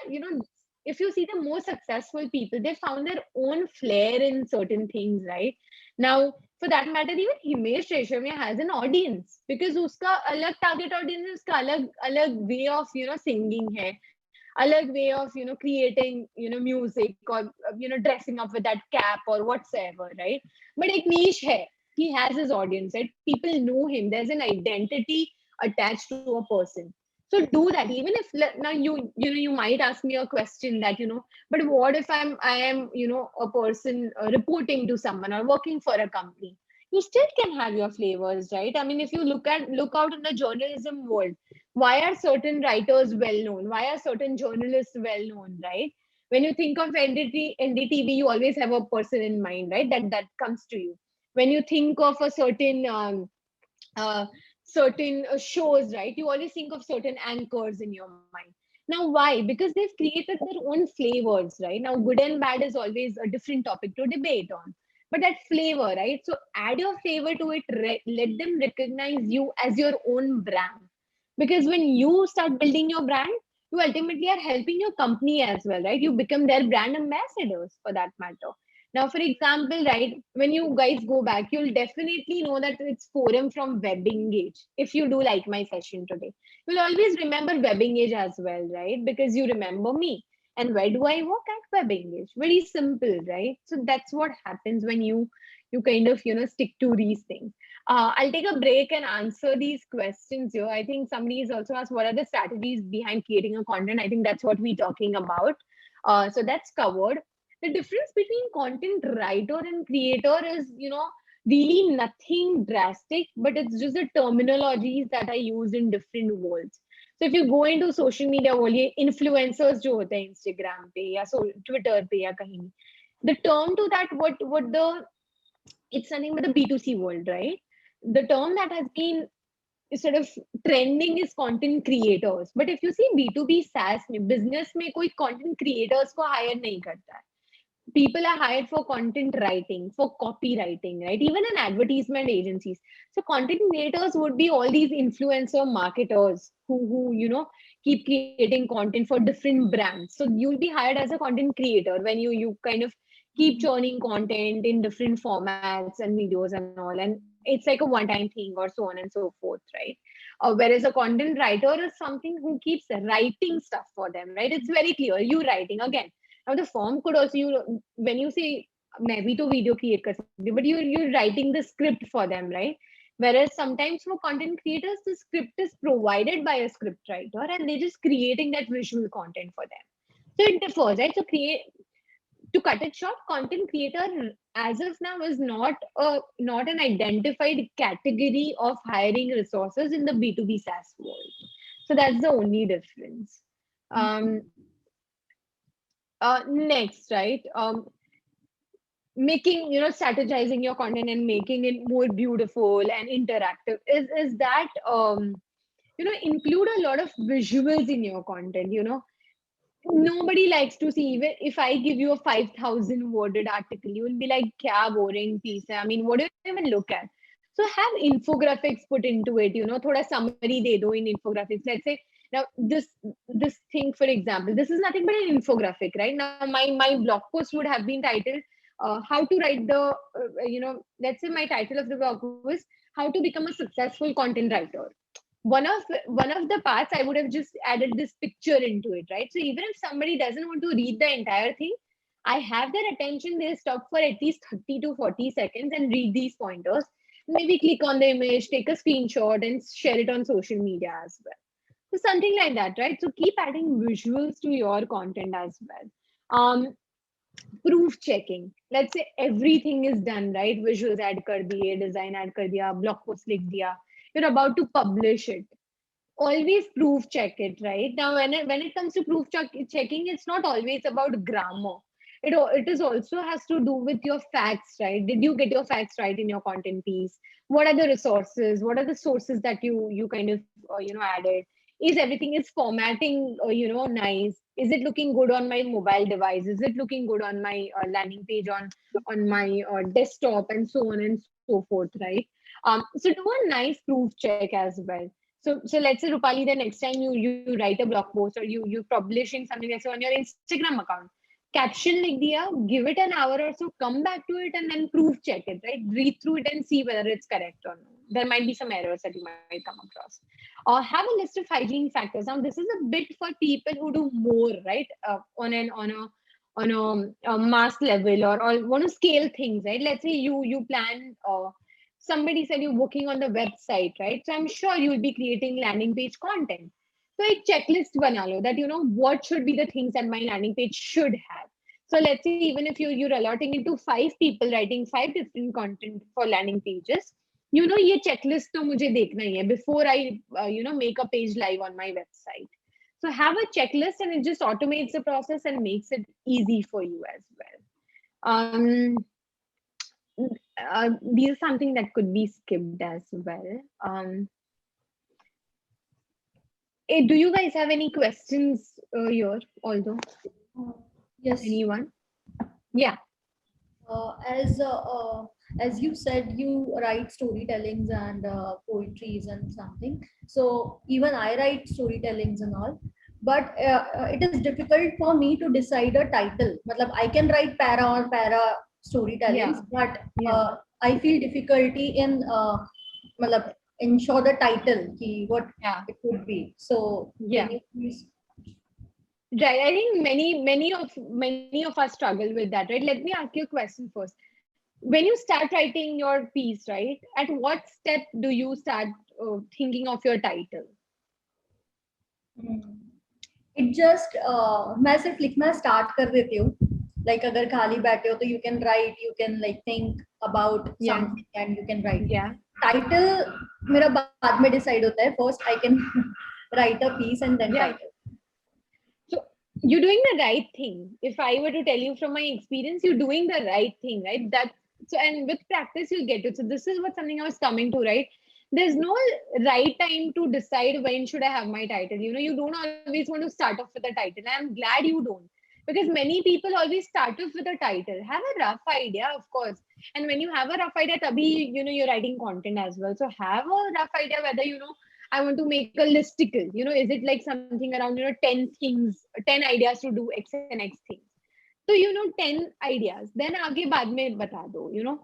if you see the most successful people, they found their own flair in certain things, right? Now, for that matter, even Himesh Reshammiya has an audience because uska alag target audience is uska alag way of, singing hai, alag way of, creating, music or, dressing up with that cap or whatsoever, right? But ek niche hai. He has his audience, right? People know him. There's an identity attached to a person. So do that. Even if now you might ask me a question that, but what if I am, a person reporting to someone or working for a company? You still can have your flavors, right? I mean, if you look out in the journalism world, why are certain writers well known? Why are certain journalists well known, right? When you think of NDTV, you always have a person in mind, right? That comes to you. When you think of a certain shows, right? You always think of certain anchors in your mind. Now, why? Because they've created their own flavors, right? Now, good and bad is always a different topic to debate on. but that flavor, right? So add your flavor to it, let them recognize you as your own brand. Because when you start building your brand, you ultimately are helping your company as well, right? You become their brand ambassadors for that matter. Now, for example, right, when you guys go back, you'll definitely know that it's Forum from WebEngage. If you do like my session today, you'll always remember WebEngage as well, right? Because you remember me. And where do I work? At WebEngage. Very simple, right? So that's what happens when you kind of stick to these things. I'll take a break and answer these questions here. I think somebody has also asked what are the strategies behind creating a content. I think that's what we're talking about. So that's covered. The difference between content writer and creator is, really nothing drastic, but it's just the terminologies that are used in different worlds. So if you go into social media world, ये influencers जो होते हैं Instagram पे या Twitter पे या कहीं, the term to that what the it's nothing but the B2C world, right? The term that has been sort of trending is content creators. But if you see B2B Saas में business में कोई content creators को hire नहीं करता है. People are hired for content writing, for copywriting, right? Even in advertisement agencies. So content creators would be all these influencer marketers who keep creating content for different brands. So you'll be hired as a content creator when you kind of keep churning content in different formats and videos and all. And it's like a one-time thing or so on and so forth, right? Whereas a content writer is something who keeps writing stuff for them, right? It's very clear. You writing again. Now the form could also, when you say मैं भी तो video create कर सकती हूँ, but you're writing the script for them, right? Whereas sometimes for content creators, the script is provided by a script writer and they're just creating that visual content for them. So it differs, right? So to cut it short, content creator as of now is not an identified category of hiring resources in the B2B SaaS world. So that's the only difference. Next, right? Making, strategizing your content and making it more beautiful and interactive is that, include a lot of visuals in your content, Nobody likes to see, even if I give you a 5,000 worded article, you will be like, kya boring piece hai? I mean, what do you even look at? So have infographics put into it, thoda summary de do in infographics. Let's say, now this thing, for example, this is nothing but an infographic, right? Now my blog post would have been titled, how to write the, let's say my title of the blog was how to become a successful content writer. One of the parts I would have just added this picture into it, right? So even if somebody doesn't want to read the entire thing, I have their attention, they'll stop for at least 30 to 40 seconds and read these pointers. Maybe click on the image, take a screenshot and share it on social media as well. So something like that, right? So keep adding visuals to your content as well. Proof checking. Let's say everything is done, right? Visuals add kar diye, design add kar diya, blog post likh diya. You're about to publish it. Always proof check it, right? Now, when it comes to proof checking, it's not always about grammar. It is also has to do with your facts, right? Did you get your facts right in your content piece? What are the resources? What are the sources that you kind of added? Is everything is formatting nice? Is it looking good on my mobile device? Is it looking good on my landing page on my desktop and so on and so forth, right? So do a nice proof check as well. So let's say, Rupali, the next time you write a blog post or you publishing something, let's say on your Instagram account, caption like diya, give it an hour or so, come back to it and then proof check it, right? Read through it and see whether it's correct or not. There might be some errors that you might come across. Have a list of hygiene factors. Now, this is a bit for people who do more, right? On a mass level or want to scale things, right? Let's say you plan. Somebody said you're working on the website, right? So I'm sure you'll be creating landing page content. So a checklist bana lo that what should be the things that my landing page should have. So let's say even if you're allotting into 5 people writing 5 different content for landing pages, ye checklist to mujhe dekhna hi hai before I make a page live on my website. So have a checklist and it just automates the process and makes it easy for you as well. These are something that could be skipped as well. Do you guys have any questions here? Although, yes. anyone? Yeah. As you said, you write storytellings and poetries and something. So even I write storytellings and all, but it is difficult for me to decide a title. Matlab, I can write para or para storytellings, but I feel difficulty in matlab, ensure the title, ki what it would be. So can you please? Right. I think many of us struggle with that, right? Let me ask you a question first. When you start writing your piece, right? At what step do you start thinking of your title? It just मैं सिर्फ लिखना start कर देती हूँ. Like अगर खाली बैठे हो तो you can write, you can like think about something and you can write. Title मेरा बाद में decide होता है. First I can write a piece and then title. So you're doing the right thing. If I were to tell you from my experience, you're doing the right thing, right? So, and with practice you'll get it. So this is what something I was coming to, right? There's no right time to decide when should I have my title. You know, you don't always want to start off with a title. I'm glad you don't, because many people always start off with a title. Have a rough idea, of course. And when you have a rough idea, tabhi, you know, you're writing content as well. So have a rough idea whether, you know, I want to make a listicle. You know, is it like something around, you know, 10 things, 10 ideas to do X and X things. So, you know, 10 ideas. Then aage baad mein bata do, you know.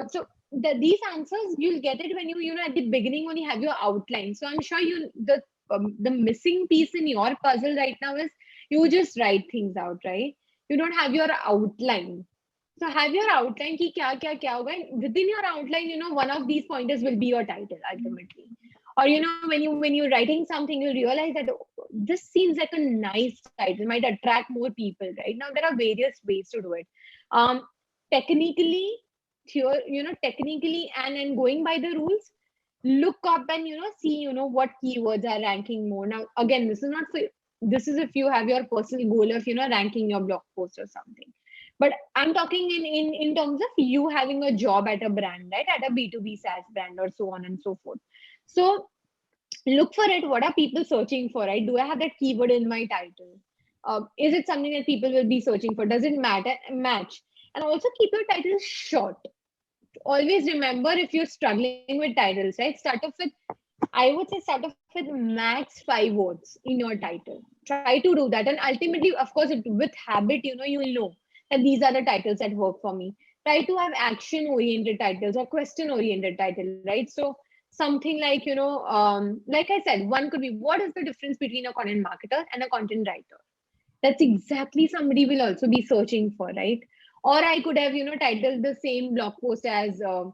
So these answers, you'll get it when you know, at the beginning when you have your outline. So I'm sure the missing piece in your puzzle right now is you just write things out, right? You don't have your outline. So have your outline ki kya hoga. Within your outline, you know, one of these pointers will be your title ultimately. Or, you know, when you're writing something, you'll realize that this seems like a nice title, might attract more people, right? Now there are various ways to do it. Technically and going by the rules, look up and, you know, see, you know, what keywords are ranking more. Now again, this is if you have your personal goal of, you know, ranking your blog post or something. But I'm talking in terms of you having a job at a brand, right? At a B2B Saas brand or so on and so forth. So look for it. What are people searching for, right? Do I have that keyword in my title? Is it something that people will be searching for? Does it match? And also keep your titles short. Always remember, if you're struggling with titles, right? I would say start off with max 5 words in your title. Try to do that. And ultimately, of course, with habit, you know, you'll know that these are the titles that work for me. Try to have action-oriented titles or question-oriented title, right? So something like, you know, like I said, one could be, what is the difference between a content marketer and a content writer? That's exactly somebody will also be searching for, right? Or I could have, you know, titled the same blog post as 10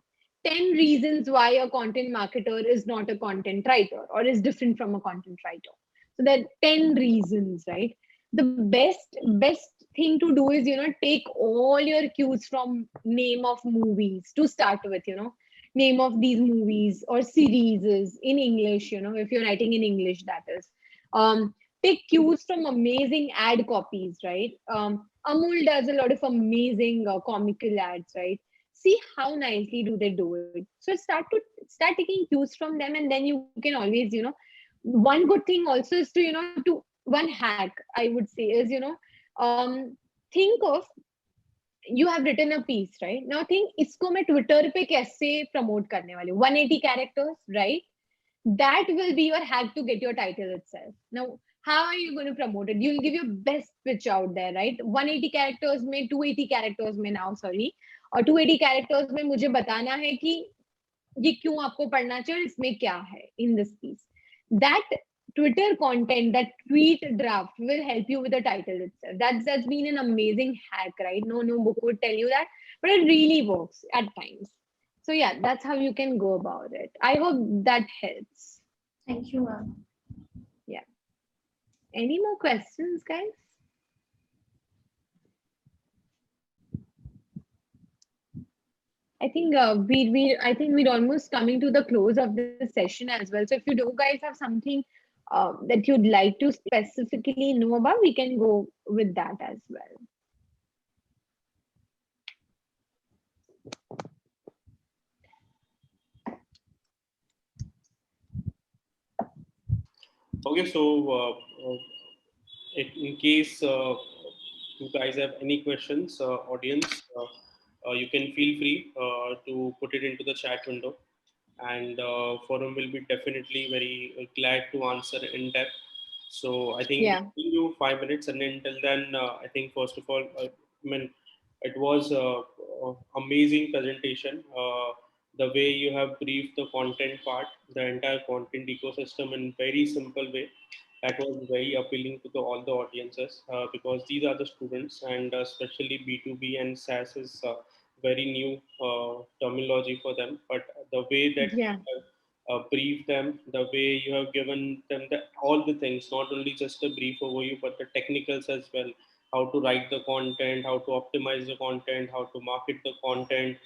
reasons why a content marketer is not a content writer or is different from a content writer. So there are 10 reasons, right? The best thing to do is, you know, take all your cues from name of movies to start with, you know, name of these movies or series in English, you know, if you're writing in English, that is. Take cues from amazing ad copies, right? Amul does a lot of amazing comical ads, right? See how nicely do they do it. So start taking cues from them, and then you can always, you know, one good thing also is to, you know, one hack I would say is, you know, think of, you have written a piece, right? Now think, isko main Twitter pe kaise promote karne wali, 180 characters, right? That will be your hack to get your title itself. Now, how are you going to promote it? You'll give your best pitch out there, right? 180 characters mein, 280 characters mein now, sorry. और 280 characters में मुझे बताना है कि ये क्यों आपको पढ़ना चाहिए और इसमें क्या है in this piece. That Twitter content, that tweet draft will help you with the title itself. That's been an amazing hack, right? No book would tell you that, but it really works at times. So yeah, that's how you can go about it. I hope that helps. Thank you, ma'am. Yeah. Any more questions, guys? I think we're almost coming to the close of this session as well. So if you do guys have something that you'd like to specifically know about, we can go with that as well. Okay, so in case you guys have any questions, audience, you can feel free to put it into the chat window, and Forum will be definitely very glad to answer in depth. So I think Yeah. give you 5 minutes, and until then, I think first of all, I mean, it was amazing presentation. The way you have briefed the content part, the entire content ecosystem in very simple way, that was very appealing to all the audiences, because these are the students, and especially B2B and SaaS is very new terminology for them. But the way that Yeah. you have briefed them, the way you have given them all the things, not only just a brief overview, but the technicals as well, how to write the content, how to optimize the content, how to market the content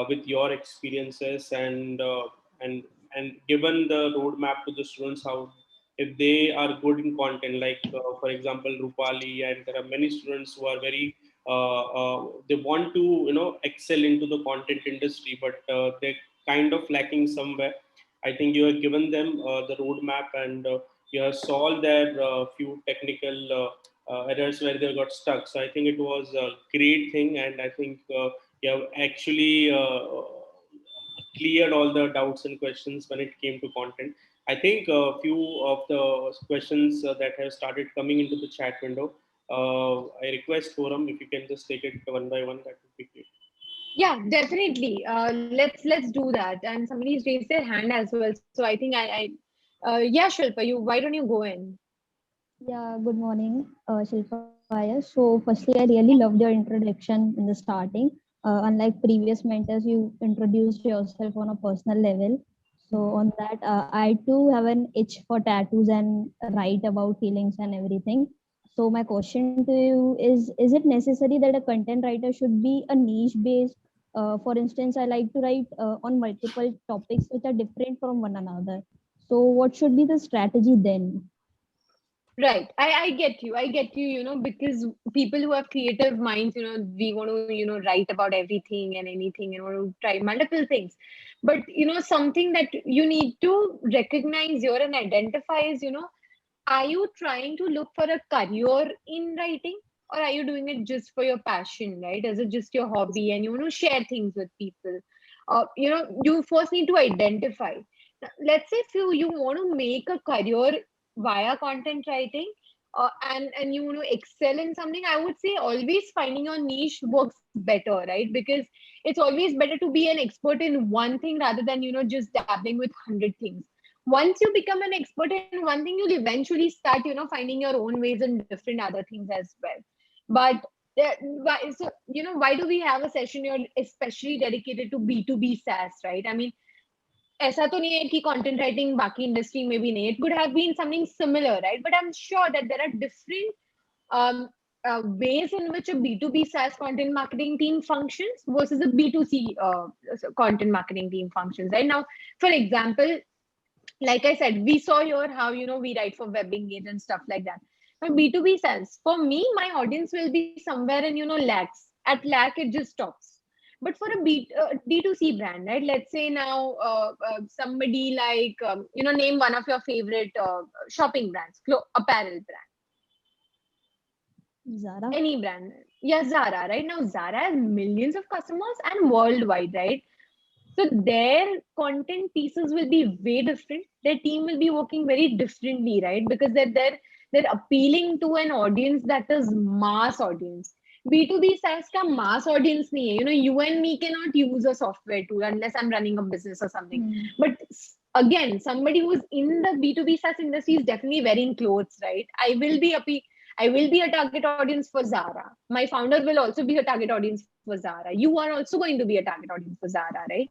with your experiences, and and given the roadmap to the students, how if they are good in content, like for example Rupali, and there are many students who are very they want to excel into the content industry, but they're kind of lacking somewhere. I think you have given them the roadmap, and you have solved their few technical errors where they got stuck. So I think it was a great thing, and I think you have actually cleared all the doubts and questions when it came to content. I think a few of the questions that have started coming into the chat window. I request Forum if you can just take it one by one. That would be great. Yeah, definitely. Let's do that. And somebody's raised their hand as well. So I think yeah, Shilpa, why don't you go in? Yeah, good morning, Shilpa. So, firstly, I really loved your introduction in the starting. Unlike previous mentors, you introduced yourself on a personal level. So, on that, I too have an itch for tattoos and write about feelings and everything. So, my question to you is it necessary that a content writer should be a niche based? For instance, I like to write on multiple topics which are different from one another. So, what should be the strategy then? Right. I get you. I get you, because people who have creative minds, we want to, write about everything and anything and want to try multiple things. But, something that you need to recognize here and identify is, are you trying to look for a career in writing, or are you doing it just for your passion, right? Is it just your hobby and you want to share things with people? You first need to identify. Now, let's say if you want to make a career via content writing, and you want to excel in something, I would say always finding your niche works better, right? Because it's always better to be an expert in one thing rather than just dabbling with 100 things. Once you become an expert in one thing, you'll eventually start finding your own ways in different other things as well. But why do we have a session here especially dedicated to B2B SaaS, right? I mean, ऐसा तो नहीं है कि content writing बाकी industry में भी नहीं. It could have been something similar, right? But I'm sure that there are different um, ways in which a B2B SaaS content marketing team functions versus a B2C content marketing team functions, right? Now, for example, like I said, we saw here how we write for WebEngage and stuff like that. But B2B SaaS, for me, my audience will be somewhere in lakhs. At lakh, it just stops. But for a D2C brand, right? Let's say now somebody like name one of your favorite shopping brands, apparel brand, Zara. any brand. Yeah, Zara, right? Now Zara has millions of customers and worldwide, right? So their content pieces will be way different. Their team will be working very differently, right? Because they're appealing to an audience that is mass audience. B2B SaaS ka mass audience nahi hai. You and me cannot use a software tool unless I'm running a business or something. But again, somebody who's in the B2B SaaS industry is definitely wearing clothes, right? I will be a target audience for Zara. My founder will also be a target audience for Zara. You are also going to be a target audience for Zara, right?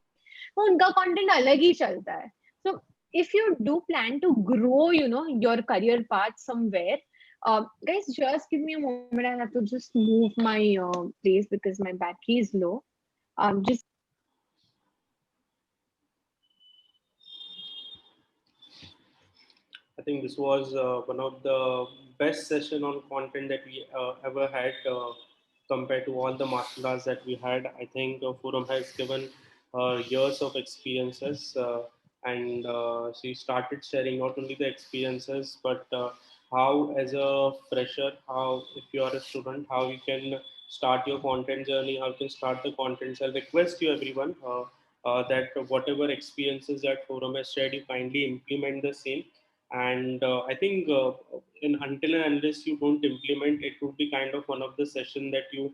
तो उनका content अलग ही चलता है. So if you do plan to grow your career path somewhere, guys, just give me a moment. I have to just move my place because my battery is low. Just I think this was one of the best session on content that we ever had, compared to all the masterclass that we had. I think Forum has given years of experiences, and she started sharing not only the experiences, but how as a fresher, how if you are a student, how you can start your content journey, how you can start the content. So I'll request you everyone that whatever experiences that Forum has shared, you kindly implement the same. And I think until and unless you don't implement, it would be kind of one of the session that you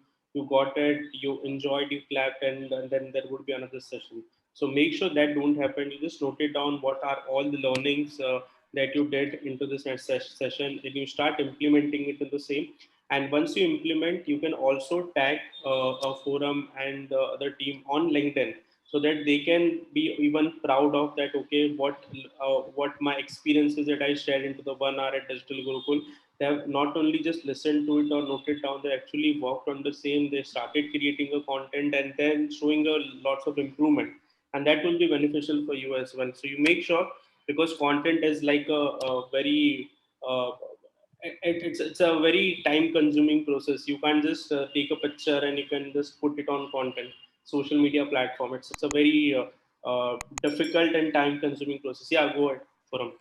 got it, you enjoyed, you clapped, and then there would be another session. So make sure that don't happen. You just note it down. What are all the learnings that you did into this next session, and you start implementing it in the same. And once you implement, you can also tag a forum and the other team on LinkedIn, so that they can be even proud of that. Okay, what my experiences that I shared into the 1 hour at Digital Gurukul, they have not only just listened to it or noted down, they actually worked on the same. They started creating a content and then showing a lots of improvement, and that will be beneficial for you as well. So you make sure, because content is like a very uh, it's a very time consuming process. You can't just take a picture and you can just put it on content social media platform. It's a very difficult and time consuming process. Yeah, go ahead, Forum.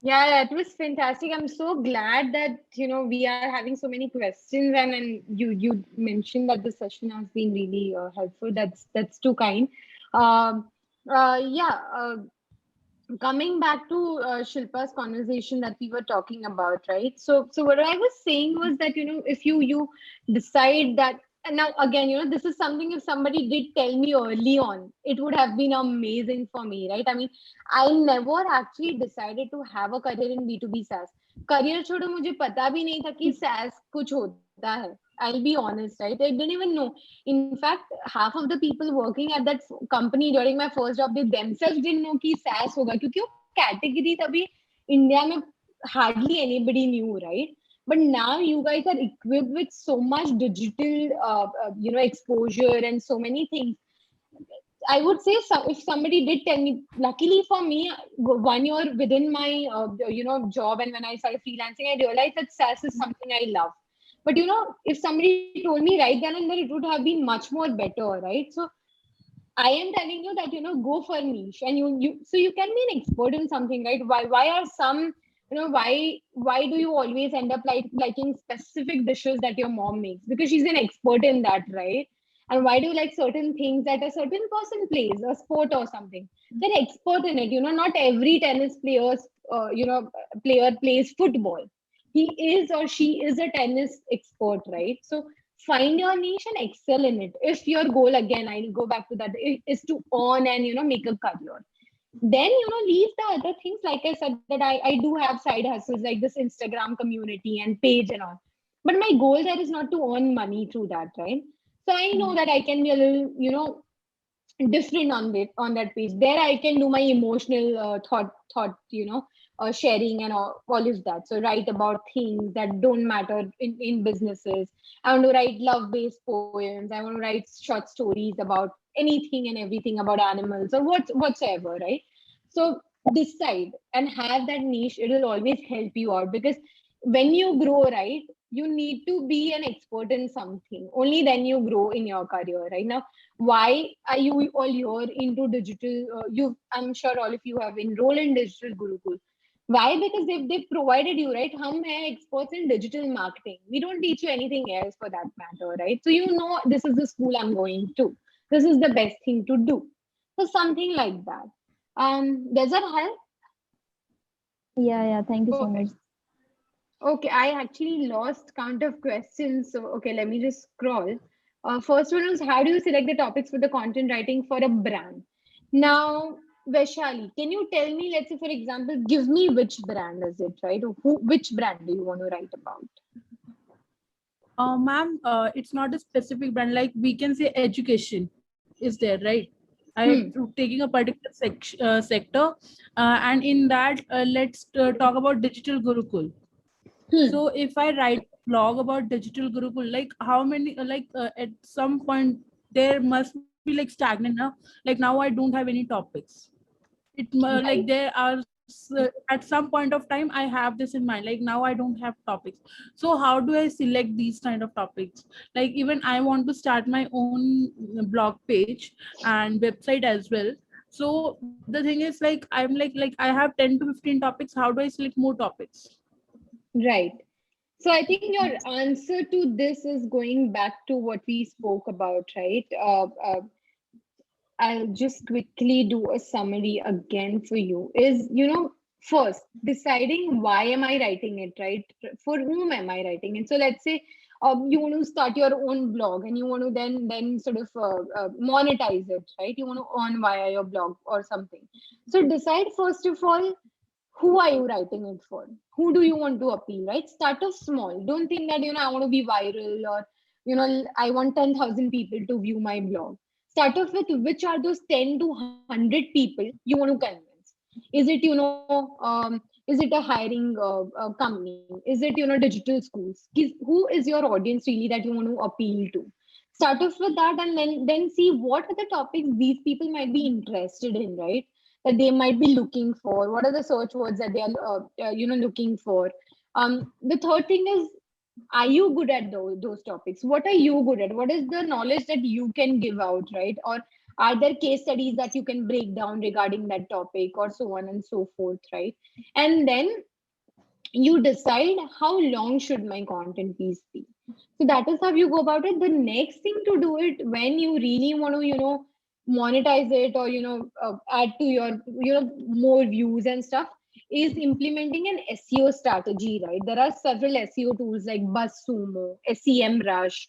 Yeah, that was fantastic. I'm so glad that we are having so many questions, and you mentioned that the session has been really helpful. That's too kind. Um, yeah. Coming back to Shilpa's conversation that we were talking about, right? So what I was saying was that if you decide that, and now again, this is something, if somebody did tell me early on, it would have been amazing for me, right? I mean, I never actually decided to have a career in B2B SaaS. Career छोड़ो, मुझे पता भी नहीं था कि SaaS कुछ होता है. I'll be honest, right? I didn't even know. In fact, half of the people working at that company during my first job, they themselves didn't know कि SaaS होगा, क्योंकि वो category तभी India में hardly anybody knew, right? But now you guys are equipped with so much digital, exposure and so many things. I would say, if somebody did tell me, luckily for me, 1 year within my job, and when I started freelancing, I realized that SaaS is something I love. But if somebody told me right then and there, it would have been much more better, right? So I am telling you that go for niche, and so you can be an expert in something, right? Why are some why do you always end up liking specific dishes that your mom makes? Because she's an expert in that, right? And why do you like certain things that a certain person plays, a sport or something? They're expert in it. Not every tennis player plays football. He is or she is a tennis expert, right? So find your niche and excel in it. If your goal, again, I'll go back to that, is to earn and make a career, then leave the other things. Like I said, that I do have side hustles like this Instagram community and page and all, but my goal there is not to earn money through that, right? So I know that I can be a little different on that page. There I can do my emotional thought sharing and all of that. So write about things that don't matter in businesses. I want to write love based poems. I want to write short stories about anything and everything about animals or whatsoever, right? So decide and have that niche. It will always help you out, because when you grow, right, you need to be an expert in something. Only then you grow in your career, right? Now, why are you all here into digital? I'm sure all of you have enrolled in Digital Gurukul. Why? Because they've provided you, right? Hum hai experts in digital marketing. We don't teach you anything else for that matter, right? So this is the school I'm going to. This is the best thing to do. So something like that. Does that help? Yeah. Thank you so much. Okay, I actually lost count of questions. So, okay, let me just scroll. First one is, how do you select the topics for the content writing for a brand? Now, Vaishali, can you tell me, let's say, for example, give me which brand is it, right? Which brand do you want to write about? Ma'am, it's not a specific brand. Like we can say education is there, right? Taking a particular sector, and in that, let's talk about Digital Gurukul. So if I write a blog about Digital Gurukul, like how many, at some point there must be like stagnant now. Like now I don't have any topics. Like there are at some point of time I have this in mind, like now I don't have topics. So how do I select these kind of topics? Like even I want to start my own blog page and website as well. So the thing is, like I'm like I have 10 to 15 topics. How do I select more topics? Right. So I think your answer to this is going back to what we spoke about, right? I'll just quickly do a summary again for you. Is, first deciding why am I writing it, right? For whom am I writing it? So let's say you want to start your own blog and you want to then sort of monetize it, right? You want to earn via your blog or something. So decide first of all, who are you writing it for? Who do you want to appeal, right? Start off small. Don't think that, I want to be viral or, I want 10,000 people to view my blog. Start off with which are those 10 to 100 people you want to convince. Is it, is it a hiring company? Is it, digital schools? Who is your audience really that you want to appeal to? Start off with that and then see what are the topics these people might be interested in, right? That they might be looking for. What are the search words that they are, looking for? The third thing is, are you good at those topics? What are you good at? What is the knowledge that you can give out, right? Or are there case studies that you can break down regarding that topic, or so on and so forth, right? And then you decide how long should my content piece be. So that is how you go about it. The next thing to do it when you really want to, monetize it or, add to your, more views and stuff, is implementing an SEO strategy, right? There are several SEO tools like BuzzSumo, SEMrush.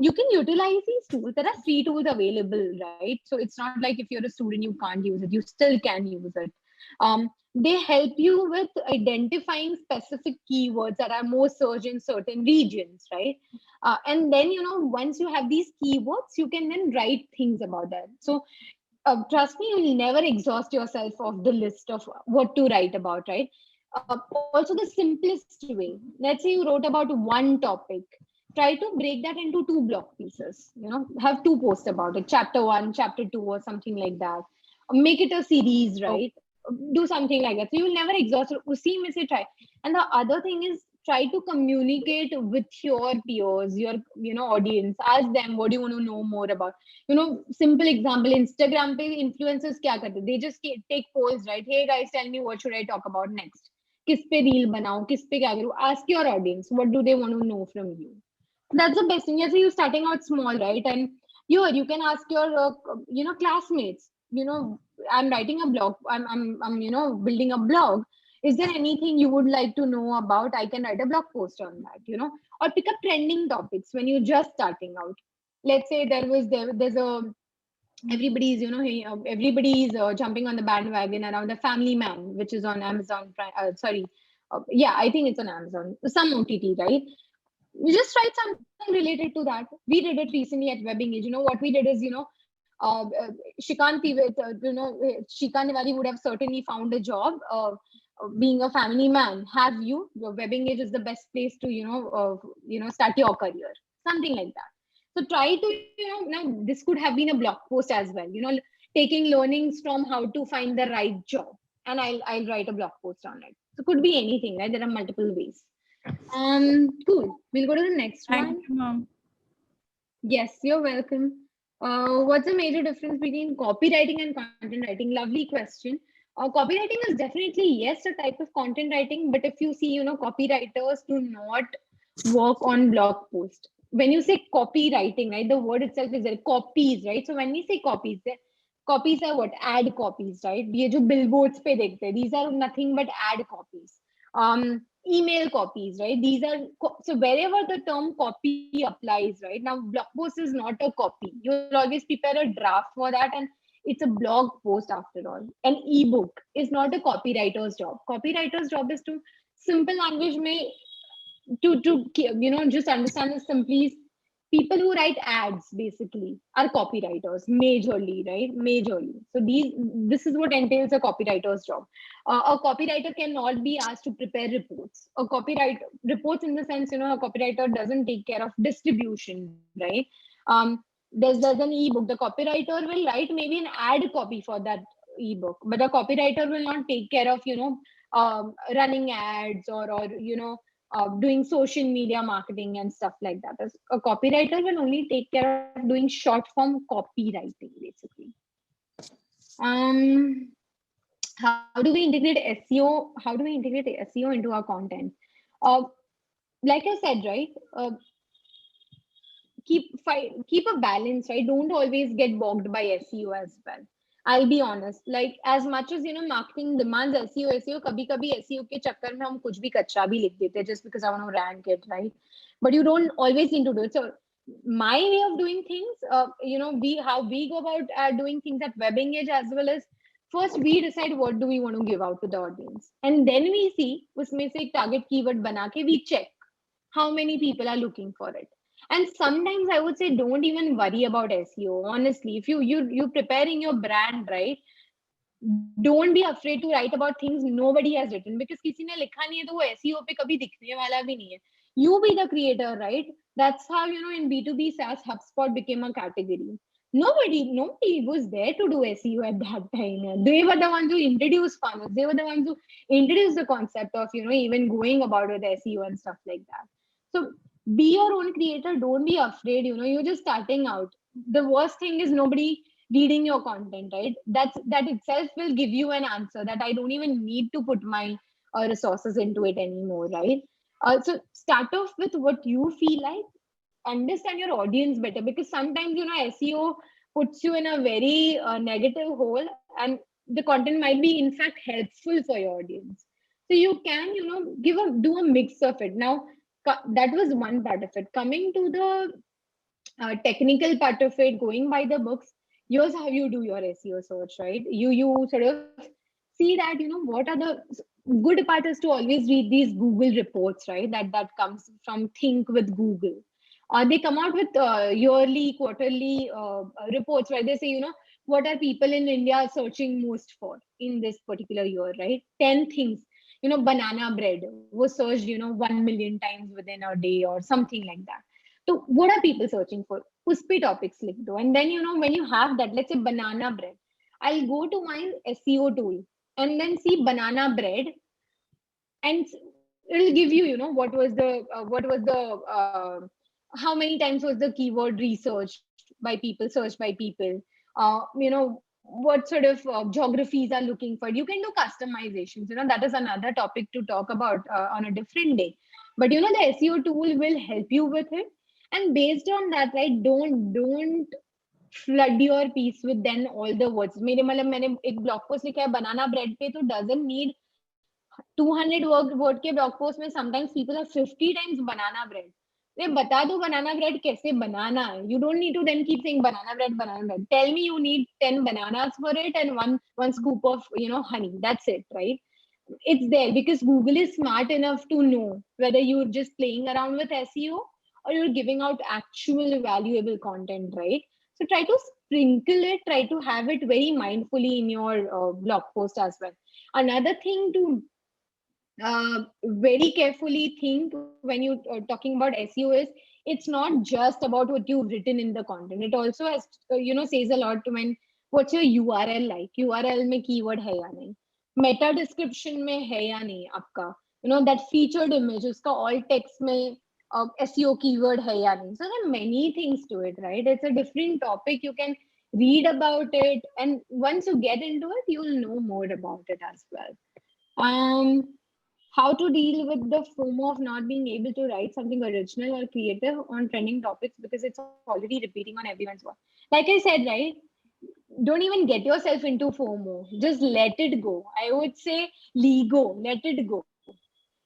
You can utilize these tools. There are free tools available, right? So it's not like if you're a student, you can't use it. You still can use it. They help you with identifying specific keywords that are more searched in certain regions, right? And then, once you have these keywords, you can then write things about that. So trust me, you'll never exhaust yourself of the list of what to write about, right? Also, the simplest way, let's say you wrote about one topic, try to break that into 2 block pieces, have 2 posts about it, chapter 1, chapter 2, or something like that. Make it a series, right? Do something like that. So you'll never exhaust it. Usi mein se try. And the other thing is, try to communicate with your peers, your audience. Ask them, what do you want to know more about? Simple example, Instagram pe influencers kya karte? They just take polls, right? Hey guys, tell me, what should I talk about next? Kis pe reel banao? Kis pe kya karu? Ask your audience, what do they want to know from you? That's the best thing. Yes, you're starting out small, right? And you can ask your classmates. I'm writing a blog. I'm building a blog. Is there anything you would like to know about? I can write a blog post on that. Or pick up trending topics when you're just starting out. Let's say there's a everybody's everybody's jumping on the bandwagon around the Family Man, which is on Amazon Prime. Yeah, I think it's on Amazon, some OTT, right? You just write something related to that. We did it recently at WebEngage. What we did is, Shikant Niwari would have certainly found a job being a family man. Have you? Your WebEngage is the best place to, start your career. Something like that. So try to, now this could have been a blog post as well, taking learnings from how to find the right job. And I'll write a blog post on it. So it could be anything, right? There are multiple ways. Cool. We'll go to the next one. Thank you, ma'am. Yes, you're welcome. What's the major difference between copywriting and content writing? Lovely question. Copywriting is definitely, yes, a type of content writing, but if you see, copywriters do not work on blog posts. When you say copywriting, right, the word itself is there, copies, right? So when we say copies are what? Ad copies, right? ये जो billboards पे देखते हैं, these are nothing but ad copies. Email copies, right? These are, so wherever the term copy applies, right? Now, blog post is not a copy. You'll always prepare a draft for that, and it's a blog post after all. An ebook is not a copywriter's job. Copywriter's job is to, simple language mein, to just understand this simply. People who write ads basically are copywriters majorly, right? Majorly. So this is what entails a copywriter's job. A copywriter cannot be asked to prepare reports. A copyright reports in the sense, a copywriter doesn't take care of distribution, right? There's an ebook. The copywriter will write maybe an ad copy for that ebook, but a copywriter will not take care of running ads or doing social media marketing and stuff like that. As a copywriter will only take care of doing short form copywriting, basically. How do we integrate SEO? How do we integrate SEO into our content? like I said, right? Keep a balance, right? Don't always get bogged by SEO as well. I'll be honest. Like as much as marketing demands SEO, कभी-कभी SEO के चक्कर में हम कुछ भी कच्चा भी लिख देते हैं just because I want to rank it, right? But you don't always need to do it. So my way of doing things, how we go about doing things at WebEngage as well as first we decide what do we want to give out to the audience, and then we see उसमें से एक target keyword बना के we check how many people are looking for it. And sometimes I would say don't even worry about SEO. Honestly, if you preparing your brand, right? Don't be afraid to write about things nobody has written, because किसी ने लिखा नहीं है तो वो SEO पे कभी दिखने वाला भी नहीं है. You be the creator, right? That's how in B2B Saas HubSpot became a category. Nobody was there to do SEO at that time. They were the ones who introduced funnels. They were the ones who introduced the concept of even going about with SEO and stuff like that. So be your own creator. Don't be afraid. You're just starting out. The worst thing is nobody reading your content, right? That itself will give you an answer that I don't even need to put my resources into it anymore, right? So start off with what you feel like. Understand your audience better, because sometimes SEO puts you in a very negative hole, and the content might be in fact helpful for your audience. So you can do a mix of it. Now that was one part of it. Coming to the technical part of it, going by the books, here's how you do your SEO search, right? You sort of see that what are the good part is to always read these Google reports, right? That comes from Think with Google. They come out with yearly, quarterly reports where they say, what are people in India searching most for in this particular year, right? 10 things. Banana bread was searched, 1 million times within a day or something like that. So what are people searching for? Us pe topics likh do. And then, when you have that, let's say banana bread, I'll go to my SEO tool and then see banana bread, and it'll give you, how many times was the keyword researched by people, searched by people, what sort of geographies are looking for. You can do customizations, that is another topic to talk about on a different day. But, the SEO tool will help you with it. And based on that, right, don't flood your piece with then all the words. मैंने एक blog post लिखा है banana bread पे, तो doesn't need 200 word के blog post में sometimes people are 50 times banana bread. they बता दो banana bread कैसे बनाना है. You don't need to then keep saying banana bread. Tell me you need 10 bananas for it and one scoop of honey. That's it, right? It's there because Google is smart enough to know whether you're just playing around with SEO or you're giving out actual valuable content, right? So try to sprinkle it, try to have it very mindfully in your blog post as well. Another thing to very carefully think when you talking about SEO is it's not just about what you've written in the content. It also has says a lot when what's your URL like. URL में keyword है या नहीं, meta description में है या नहीं आपका, that featured image उसका all text में SEO keyword है या नहीं. So there are many things to it, right? It's a different topic. You can read about it, and once you get into it, you'll know more about it as well. How to deal with the FOMO of not being able to write something original or creative on trending topics because it's already repeating on everyone's work. Like I said, right? Don't even get yourself into FOMO. Just let it go. I would say Lego, let it go.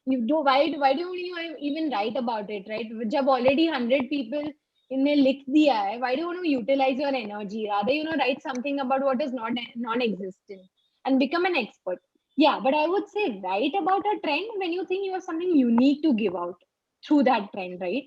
You do why don't you even write about it, right? Jab already 100 people इनने लिख दिया है, why do you want to utilize your energy? Rather, write something about what is not non-existent and become an expert. Yeah, but I would say write about a trend when you think you have something unique to give out through that trend, right?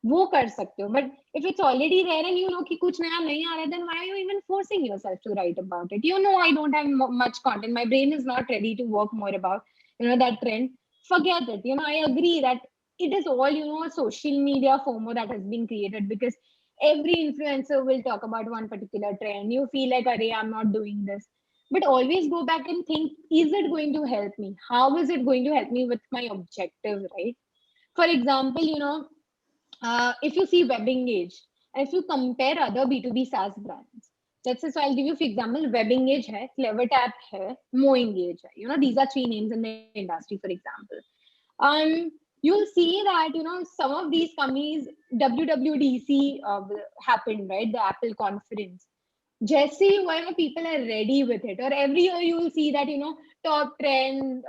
वो कर सकते हो. But if it's already there and you know कि कुछ नया नहीं आ रहा है, then why are you even forcing yourself to write about it? I don't have much content. My brain is not ready to work more about that trend. Forget it. I agree that it is all a social media FOMO that has been created because every influencer will talk about one particular trend. You feel like, array, I'm not doing this. But always go back and think, is it going to help me? How is it going to help me with my objective, right? For example, if you see WebEngage, if you compare other B2B SaaS brands, let's say, so I'll give you, for example, WebEngage hai, CleverTap hai, MoEngage hai. These are three names in the industry, for example. you'll see that, some of these companies, WWDC happened, right? The Apple conference. Jesse, why people are ready with it, or every year you will see that, top 10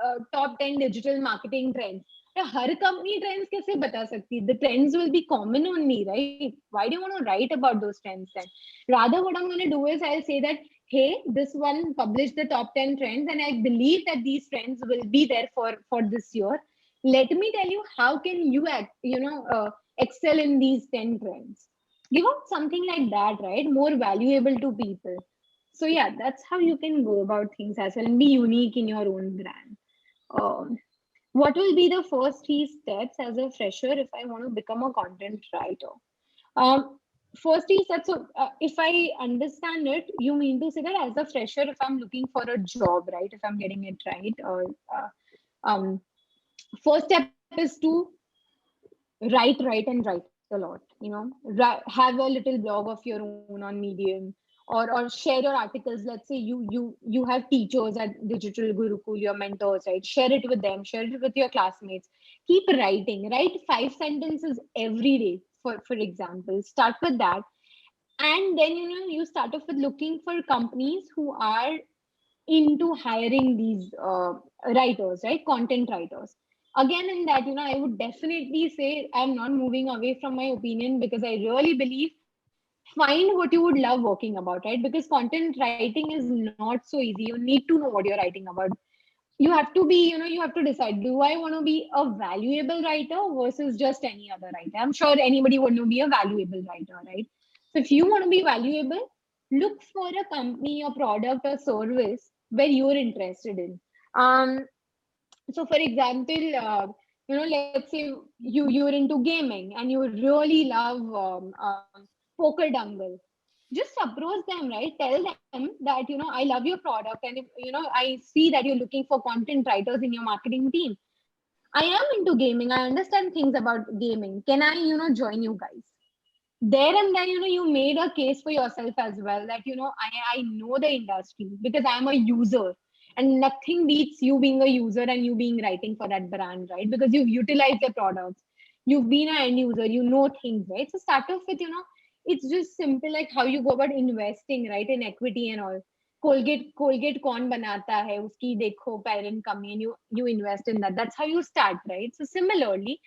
digital marketing trends. Her company trends कैसे बता सकती? The trends will be common only, right? Why do you want to write about those trends then? Rather, what I'm going to do is I'll say that, hey, this one published the top 10 trends, and I believe that these trends will be there for this year. Let me tell you, how can you excel in these 10 trends? Give out something like that, right? More valuable to people. So yeah, that's how you can go about things as well and be unique in your own brand. What will be the first 3 steps as a fresher if I want to become a content writer? First 3 steps. So if I understand it, you mean to say that as a fresher, if I'm looking for a job, right? If I'm getting it right, first step is to write a lot, have a little blog of your own on Medium, or share your articles. Let's say you have teachers at Digital Gurukul, your mentors, right? Share it with them, share it with your classmates. Keep writing, write 5 sentences every day, for example. Start with that, and then you start off with looking for companies who are into hiring these writers, right? Content writers. Again, in that, I would definitely say I'm not moving away from my opinion, because I really believe find what you would love working about, right? Because content writing is not so easy. You need to know what you're writing about. You have to be, you have to decide, do I want to be a valuable writer versus just any other writer? I'm sure anybody would want to be a valuable writer, right? So if you want to be valuable, look for a company or product or service where you're interested in. So for example, let's say you're into gaming and you really love poker dangle. Just approach them, right? Tell them that, I love your product, and if I see that you're looking for content writers in your marketing team. I am into gaming, I understand things about gaming. Can I join you guys? There and then, you made a case for yourself as well, that I know the industry because I'm a user, and nothing beats you being a user and you being writing for that brand, right? Because you've utilized the products, you've been an end user, you know things, right? So start off with, it's just simple, like how you go about investing, right, in equity and all. Colgate कौन बनाता है, उसकी देखो parent company, and you invest in that. That's how you start, right? So similarly,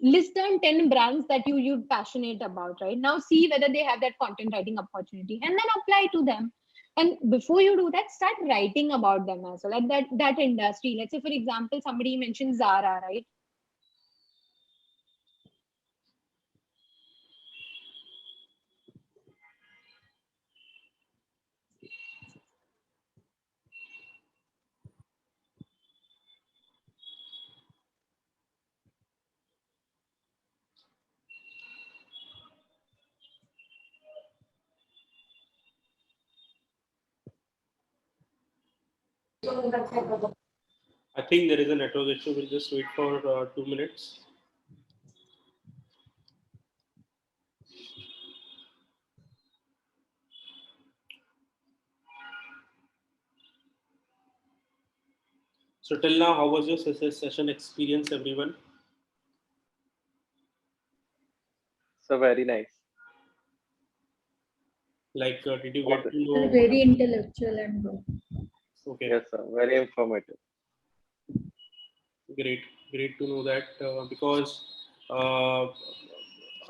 list down 10 brands that you're passionate about, right? Now see whether they have that content writing opportunity, and then apply to them. And before you do that, start writing about them as well, like that industry. Let's say, for example, somebody mentioned Zara, right? I think there is a network issue. We'll just wait for 2 minutes. So till now, how was your session experience, everyone? So very nice. Like, did you get to know? Very intellectual and good. Okay. Yes, sir. Very informative. Great to know that, because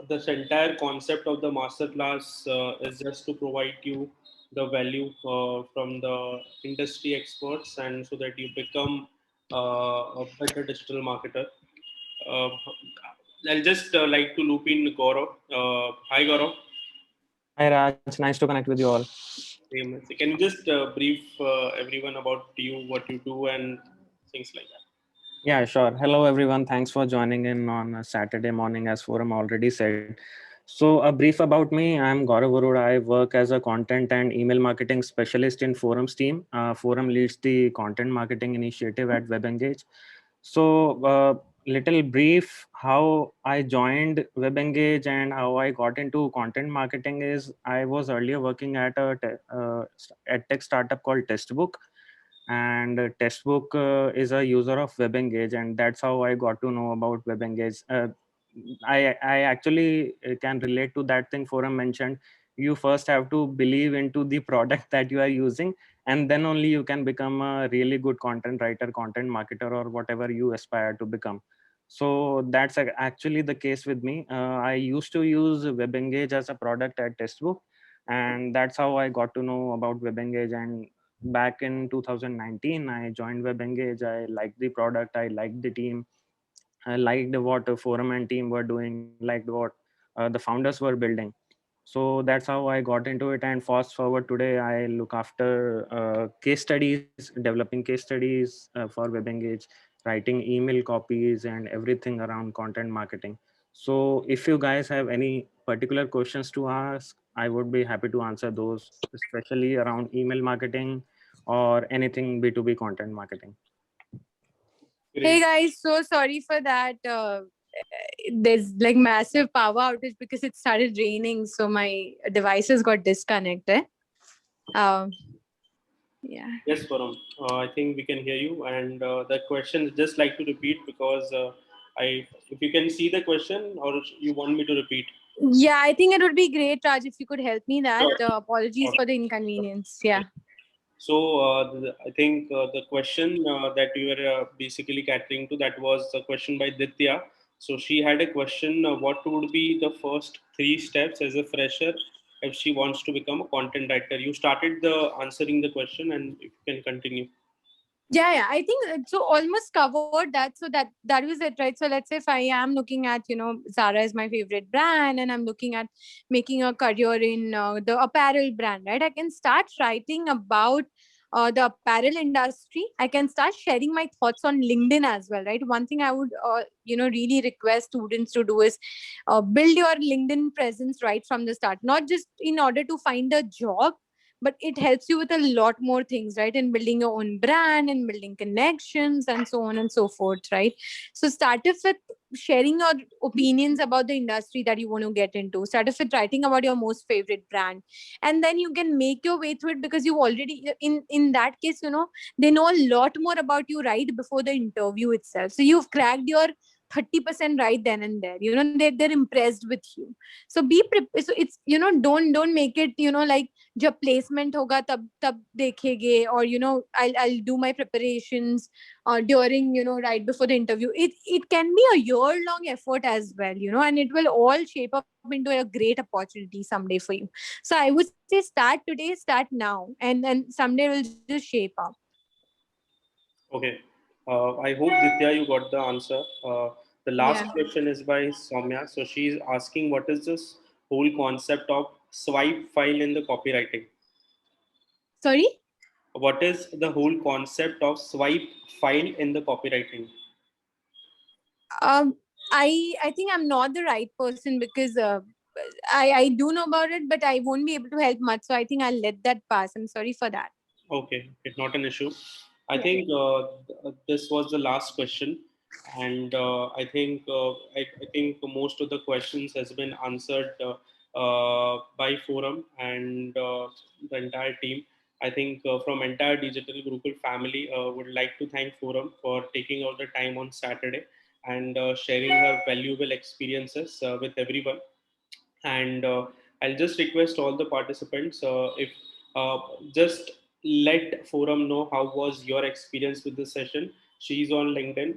this entire concept of the masterclass is just to provide you the value from the industry experts, and so that you become a better digital marketer. I'll just like to loop in Gaurav. Hi, Gaurav. Hi Raj, nice to connect with you all. Can you just brief everyone about you, what you do, and things like that? Yeah, sure. Hello everyone. Thanks for joining in on a Saturday morning, as Forum already said. So a brief about me. I'm Gaurav Arora. I work as a content and email marketing specialist in Forum's team. Forum leads the content marketing initiative at WebEngage. So little brief how I joined WebEngage and how I got into content marketing is I was earlier working at a edtech startup called Testbook, and Textbook is a user of WebEngage, and that's how I got to know about WebEngage. I actually can relate to that thing Forum mentioned. You first have to believe into the product that you are using, and then only you can become a really good content writer, content marketer, or whatever you aspire to become. So that's actually the case with me. I used to use WebEngage as a product at Textbook, and that's how I got to know about WebEngage. And back in 2019, I joined WebEngage. I liked the product, I liked the team, I liked what the Forum and team were doing, liked what the founders were building. So that's how I got into it. And fast forward today, I look after case studies, developing case studies for WebEngage, writing email copies, and everything around content marketing. So if you guys have any particular questions to ask, I would be happy to answer those, especially around email marketing or anything B2B content marketing. Hey guys, so sorry for that. There's like massive power outage because it started raining, so my devices got disconnected. Um, yeah. Yes, Param. I think we can hear you. And the question, just like to repeat because if you can see the question or you want me to repeat. Yeah, I think it would be great, Raj, if you could help me that. Sure. Apologies for the inconvenience. Yeah. So I think the question that you were basically catering to, that was a question by Ditya. So she had a question: what would be the first 3 steps as a fresher if she wants to become a content writer? You started the answering the question, and if you can continue. Yeah, I think so almost covered that. So that was it, right? So let's say if I am looking at, Zara is my favorite brand and I'm looking at making a career in the apparel brand, right? I can start writing about the apparel industry. I can start sharing my thoughts on LinkedIn as well, right? One thing I would really request students to do is build your LinkedIn presence right from the start, not just in order to find a job, but it helps you with a lot more things, right? In building your own brand and building connections and so on and so forth, right? So start off with sharing your opinions about the industry that you want to get into. Start off with writing about your most favorite brand, and then you can make your way through it because you already in that case, they know a lot more about you right before the interview itself. So you've cracked your 30% right then and there. They're impressed with you. So so it's don't make it like जब placement होगा तब देखेंगे, or I'll do my preparations during right before the interview. It can be a year long effort as well, and it will all shape up into a great opportunity someday for you. So I would say start today, start now, and someday will just shape up. Okay. I hope Ditya you got the answer. The last question is by Soumya. So she's asking, what is this whole concept of swipe file in the copywriting? Sorry? What is the whole concept of swipe file in the copywriting? I think I'm not the right person because I do know about it, but I won't be able to help much. So I think I'll let that pass. I'm sorry for that. Okay, it's not an issue. I think this was the last question, and I think most of the questions has been answered by Forum and the entire team. I think from entire Digital Gurukul family, would like to thank Forum for taking out the time on Saturday and sharing her valuable experiences with everyone. And I'll just request all the participants if just let Forum know how was your experience with this session. She's on LinkedIn,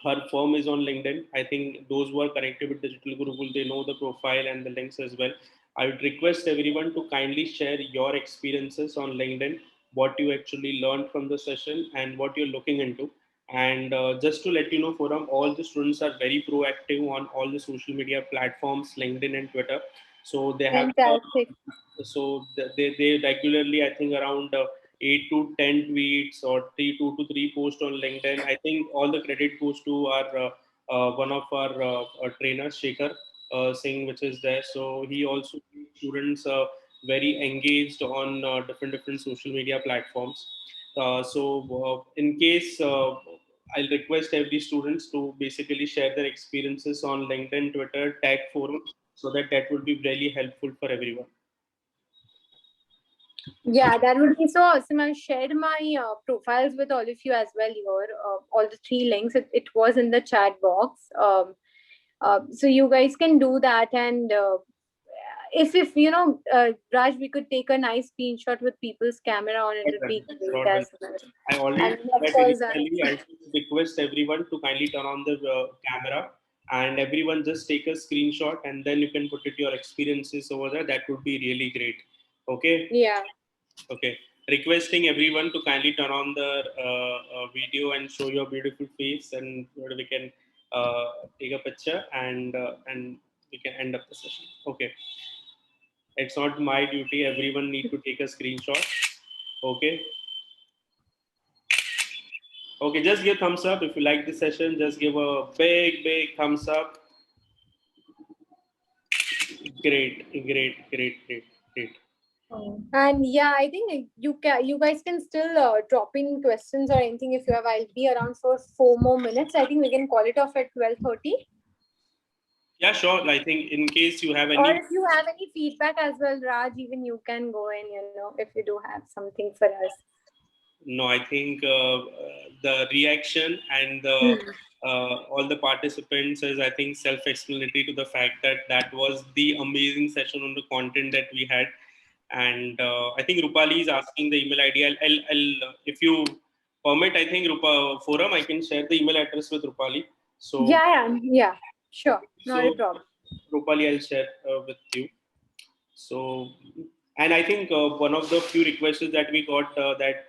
her firm is on LinkedIn. I think those who are connected with Digital Gurukul, they know the profile and the links as well. I would request everyone to kindly share your experiences on LinkedIn, what you actually learned from the session and what you're looking into. And just to let you know, Forum, all the students are very proactive on all the social media platforms, LinkedIn and Twitter. So they have Fantastic. They regularly, I think, around 8 to 10 tweets or 2 to 3 posts on LinkedIn. I think all the credit goes to our one of our trainers, Shekhar Singh, which is there. So he also keeps students very engaged on different social media platforms. In case I'll request every students to basically share their experiences on LinkedIn, Twitter, tag Forum, so that would be really helpful for everyone. Yeah, that would be so awesome. I've shared my profiles with all of you as well here. All the three links. It was in the chat box. So you guys can do that. And if you know, Raj, we could take a nice screenshot with people's camera on, it would be great as well. I already And did of that course, initially. I should request everyone to kindly turn on the camera, and everyone just take a screenshot, and then you can put it your experiences over there. That would be really great. Okay. yeah. Okay. Requesting everyone to kindly turn on the video and show your beautiful face, and we can take a picture, and we can end up the session. Okay. It's not my duty. Everyone need to take a screenshot. Okay. Okay, just give thumbs up if you like the session. Just give a big thumbs up. Great. And yeah, I think you guys can still drop in questions or anything if you have. I'll be around for 4 more minutes. I think we can call it off at 12:30. Yeah, sure. I think in case you have Or any, if you have any feedback as well, Raj, even you can go in. If you do have something for us. no, I think the reaction and all the participants is, I think, self-explanatory to the fact that that was the amazing session on the content that we had. And I think Rupali is asking the email ID. I'll if you permit, I think Forum, I can share the email address with Rupali. So Yeah. Sure, not a problem. Rupali, I'll share with you. So, and I think one of the few requests that we got that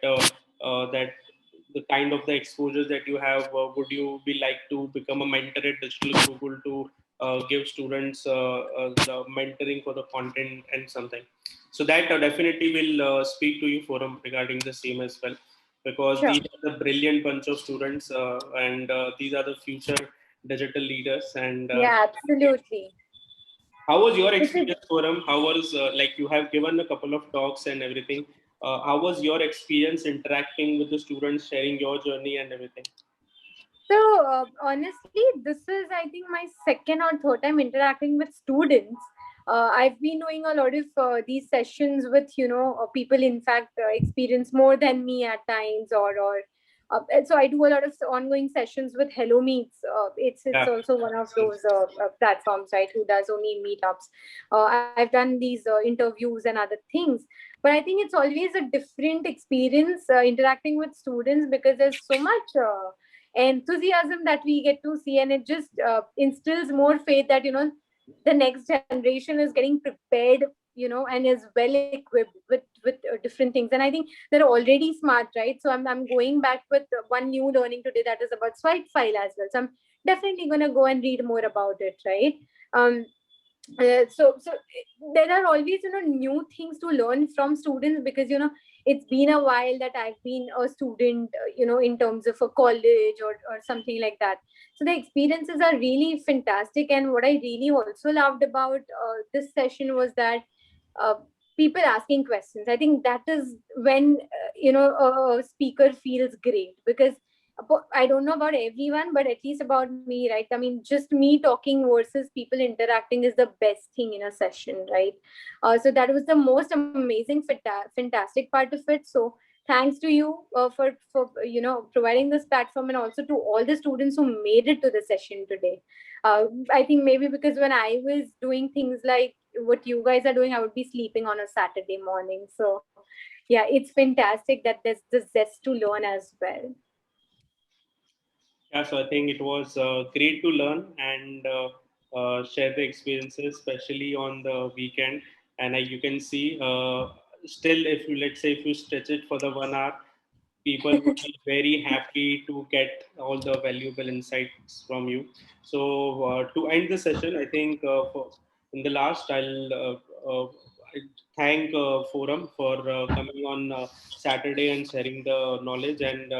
the kind of the exposures that you have, would you be like to become a mentor at Digital Gurukul to give students the mentoring for the content and something? So that definitely will speak to you, Forum, regarding the same as well, because Sure. these are the brilliant bunch of students, and these are the future digital leaders. And Yeah, absolutely. how was your experience, Forum? How was like you have given a couple of talks and everything? How was your experience interacting with the students, sharing your journey and everything? So honestly, this is I think my second or third time interacting with students. I've been doing a lot of these sessions with people in fact experience more than me at times, or so I do a lot of ongoing sessions with Hello Meets. It's Yeah. also one of those platforms, right, who does only meetups. I've done these interviews and other things, but I think it's always a different experience interacting with students because there's so much enthusiasm that we get to see, and it just instills more faith that the next generation is getting prepared, and is well equipped with different things. And I think they're already smart, right? So I'm going back with one new learning today that is about swipe file as well, so I'm definitely going to go and read more about it, right? So there are always new things to learn from students, because it's been a while that I've been a student, in terms of a college or something like that. So the experiences are really fantastic, and what I really also loved about this session was that uh, people asking questions. I think that is when a speaker feels great, because I don't know about everyone, but at least about me, right? I mean, just me talking versus people interacting is the best thing in a session, right? So that was the most amazing, fantastic part of it. So thanks to you for providing this platform, and also to all the students who made it to the session today. I think maybe because when I was doing things like what you guys are doing, I would be sleeping on a Saturday morning. So yeah, it's fantastic that there's this zest to learn as well. Yeah, so I think it was great to learn and share the experiences, especially on the weekend. And you can see, still, if you let's say if you stretch it for the 1 hour, people would be very happy to get all the valuable insights from you. So to end the session, I think in the last, I thank Forum for coming on Saturday and sharing the knowledge, and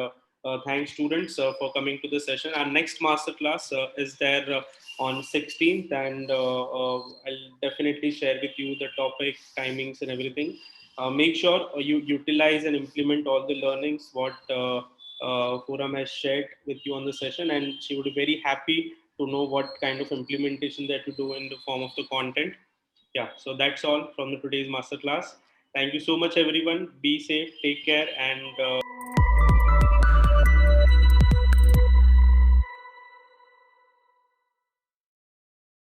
thanks students for coming to the session. Our next masterclass is there on 16th, and I'll definitely share with you the topic, timings, and everything. Make sure you utilize and implement all the learnings what Forum has shared with you on the session, and she would be very happy to know what kind of implementation that you do in the form of the content. Yeah, so that's all from the today's masterclass. Thank you so much, everyone. Be safe, take care, and